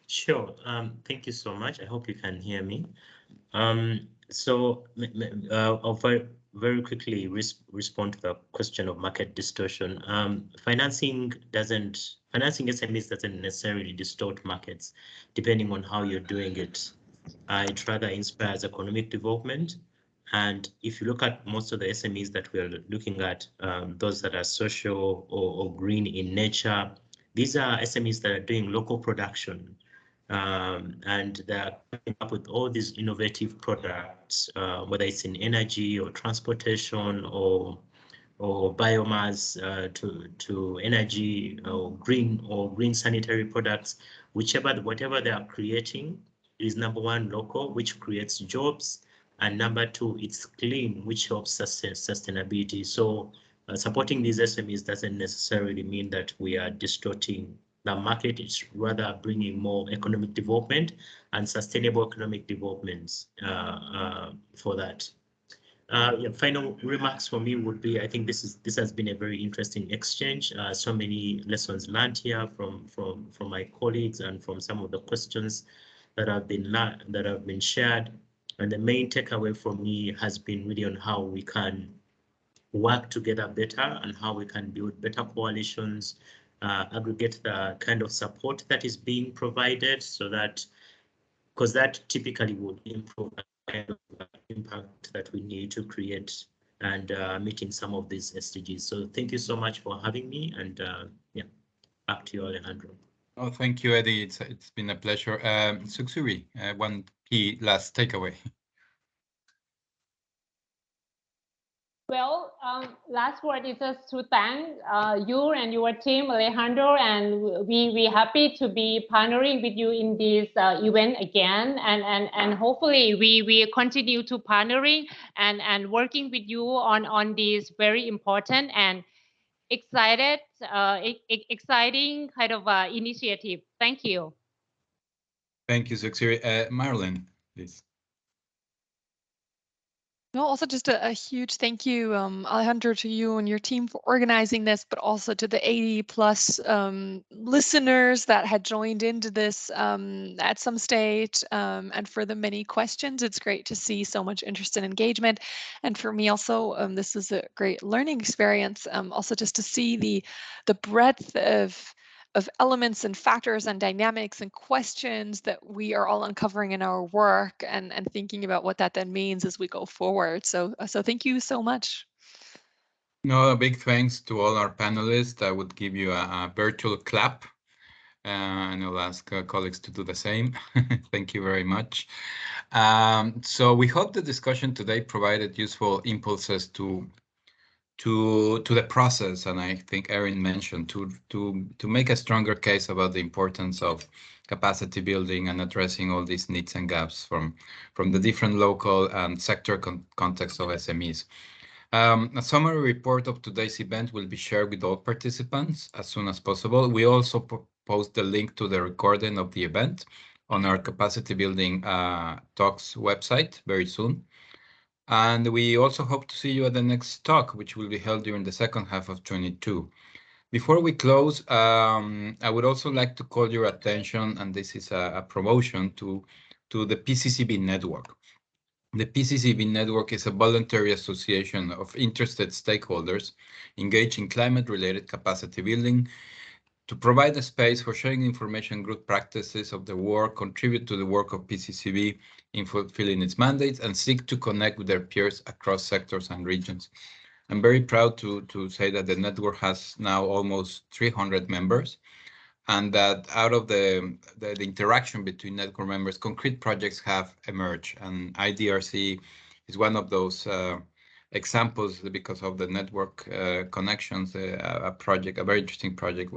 F: Sure. Thank you so much. I hope you can hear me. So I'll very quickly respond to the question of market distortion. Financing SMEs doesn't necessarily distort markets, depending on how you're doing it. It rather inspires economic development. And if you look at most of the SMEs that we're looking at, those that are social or green in nature, these are SMEs that are doing local production. And they're coming up with all these innovative products, whether it's in energy or transportation or biomass to energy or green sanitary products, whatever they are creating is number one, local, which creates jobs, and number two, it's clean, which helps sustain sustainability. So supporting these SMEs doesn't necessarily mean that we are distorting the market is rather bringing more economic development and sustainable economic developments for that. Yeah, final remarks for me would be, I think this has been a very interesting exchange. So many lessons learned here from my colleagues and from some of the questions that have been shared. And the main takeaway for me has been really on how we can work together better and how we can build better coalitions, aggregate the kind of support that is being provided, so that, because that typically would improve the kind of impact that we need to create and meeting some of these SDGs. So thank you so much for having me, and yeah, back to you, Alejandro.
A: Oh, thank you, Eddie. It's been a pleasure. Suksuri, one key last takeaway.
G: Well, last word is just to thank you and your team, Alejandro, and we happy to be partnering with you in this event again, and hopefully we continue to partnering and working with you on this very important and exciting kind of initiative. Thank you.
A: Thank you, Suksuri. Marilyn, please.
E: No, also just a huge thank you, Alejandro, to you and your team for organizing this, but also to the 80+ listeners that had joined into this at some stage, and for the many questions. It's great to see so much interest and engagement. And for me also, this is a great learning experience, also just to see the breadth of elements and factors and dynamics and questions that we are all uncovering in our work, and thinking about what that then means as we go forward. So thank you so much.
A: No, a big thanks to all our panelists. I would give you a virtual clap, and I'll ask colleagues to do the same. Thank you very much. So we hope the discussion today provided useful impulses to the process, and I think Erin mentioned to make a stronger case about the importance of capacity building and addressing all these needs and gaps from the different local and sector contexts of SMEs. A summary report of today's event will be shared with all participants as soon as possible. We also post the link to the recording of the event on our capacity building talks website very soon. And we also hope to see you at the next talk, which will be held during the second half of 2022. Before we close, I would also like to call your attention, and this is a promotion to the PCCB network. The PCCB network is a voluntary association of interested stakeholders engaged in climate-related capacity building to provide a space for sharing information, good practices of the work, contribute to the work of PCCB in fulfilling its mandates, and seek to connect with their peers across sectors and regions. I'm very proud to say that the network has now almost 300 members, and that out of the interaction between network members, concrete projects have emerged, and IDRC is one of those examples because of the network connections. A very interesting project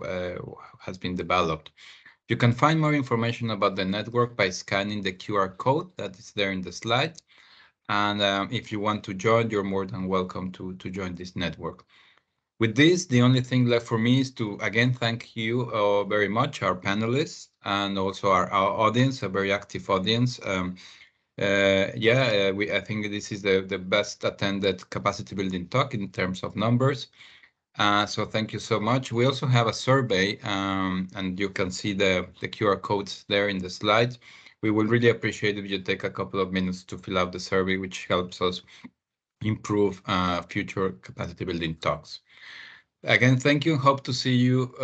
A: has been developed. You can find more information about the network by scanning the QR code that is there in the slide. And if you want to join, you're more than welcome to join this network. With this, the only thing left for me is to again thank you very much, our panelists, and also our audience, a very active audience. I think this is the best attended capacity building talk in terms of numbers. So thank you so much. We also have a survey, and you can see the QR codes there in the slides. We will really appreciate if you take a couple of minutes to fill out the survey, which helps us improve future capacity building talks. Again, thank you. Hope to see you,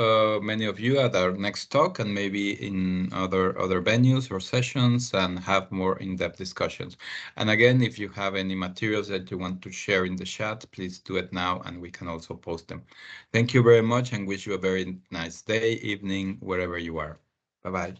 A: many of you, at our next talk, and maybe in other venues or sessions, and have more in-depth discussions. And again, if you have any materials that you want to share in the chat, please do it now, and we can also post them. Thank you very much, and wish you a very nice day, evening, wherever you are. Bye-bye.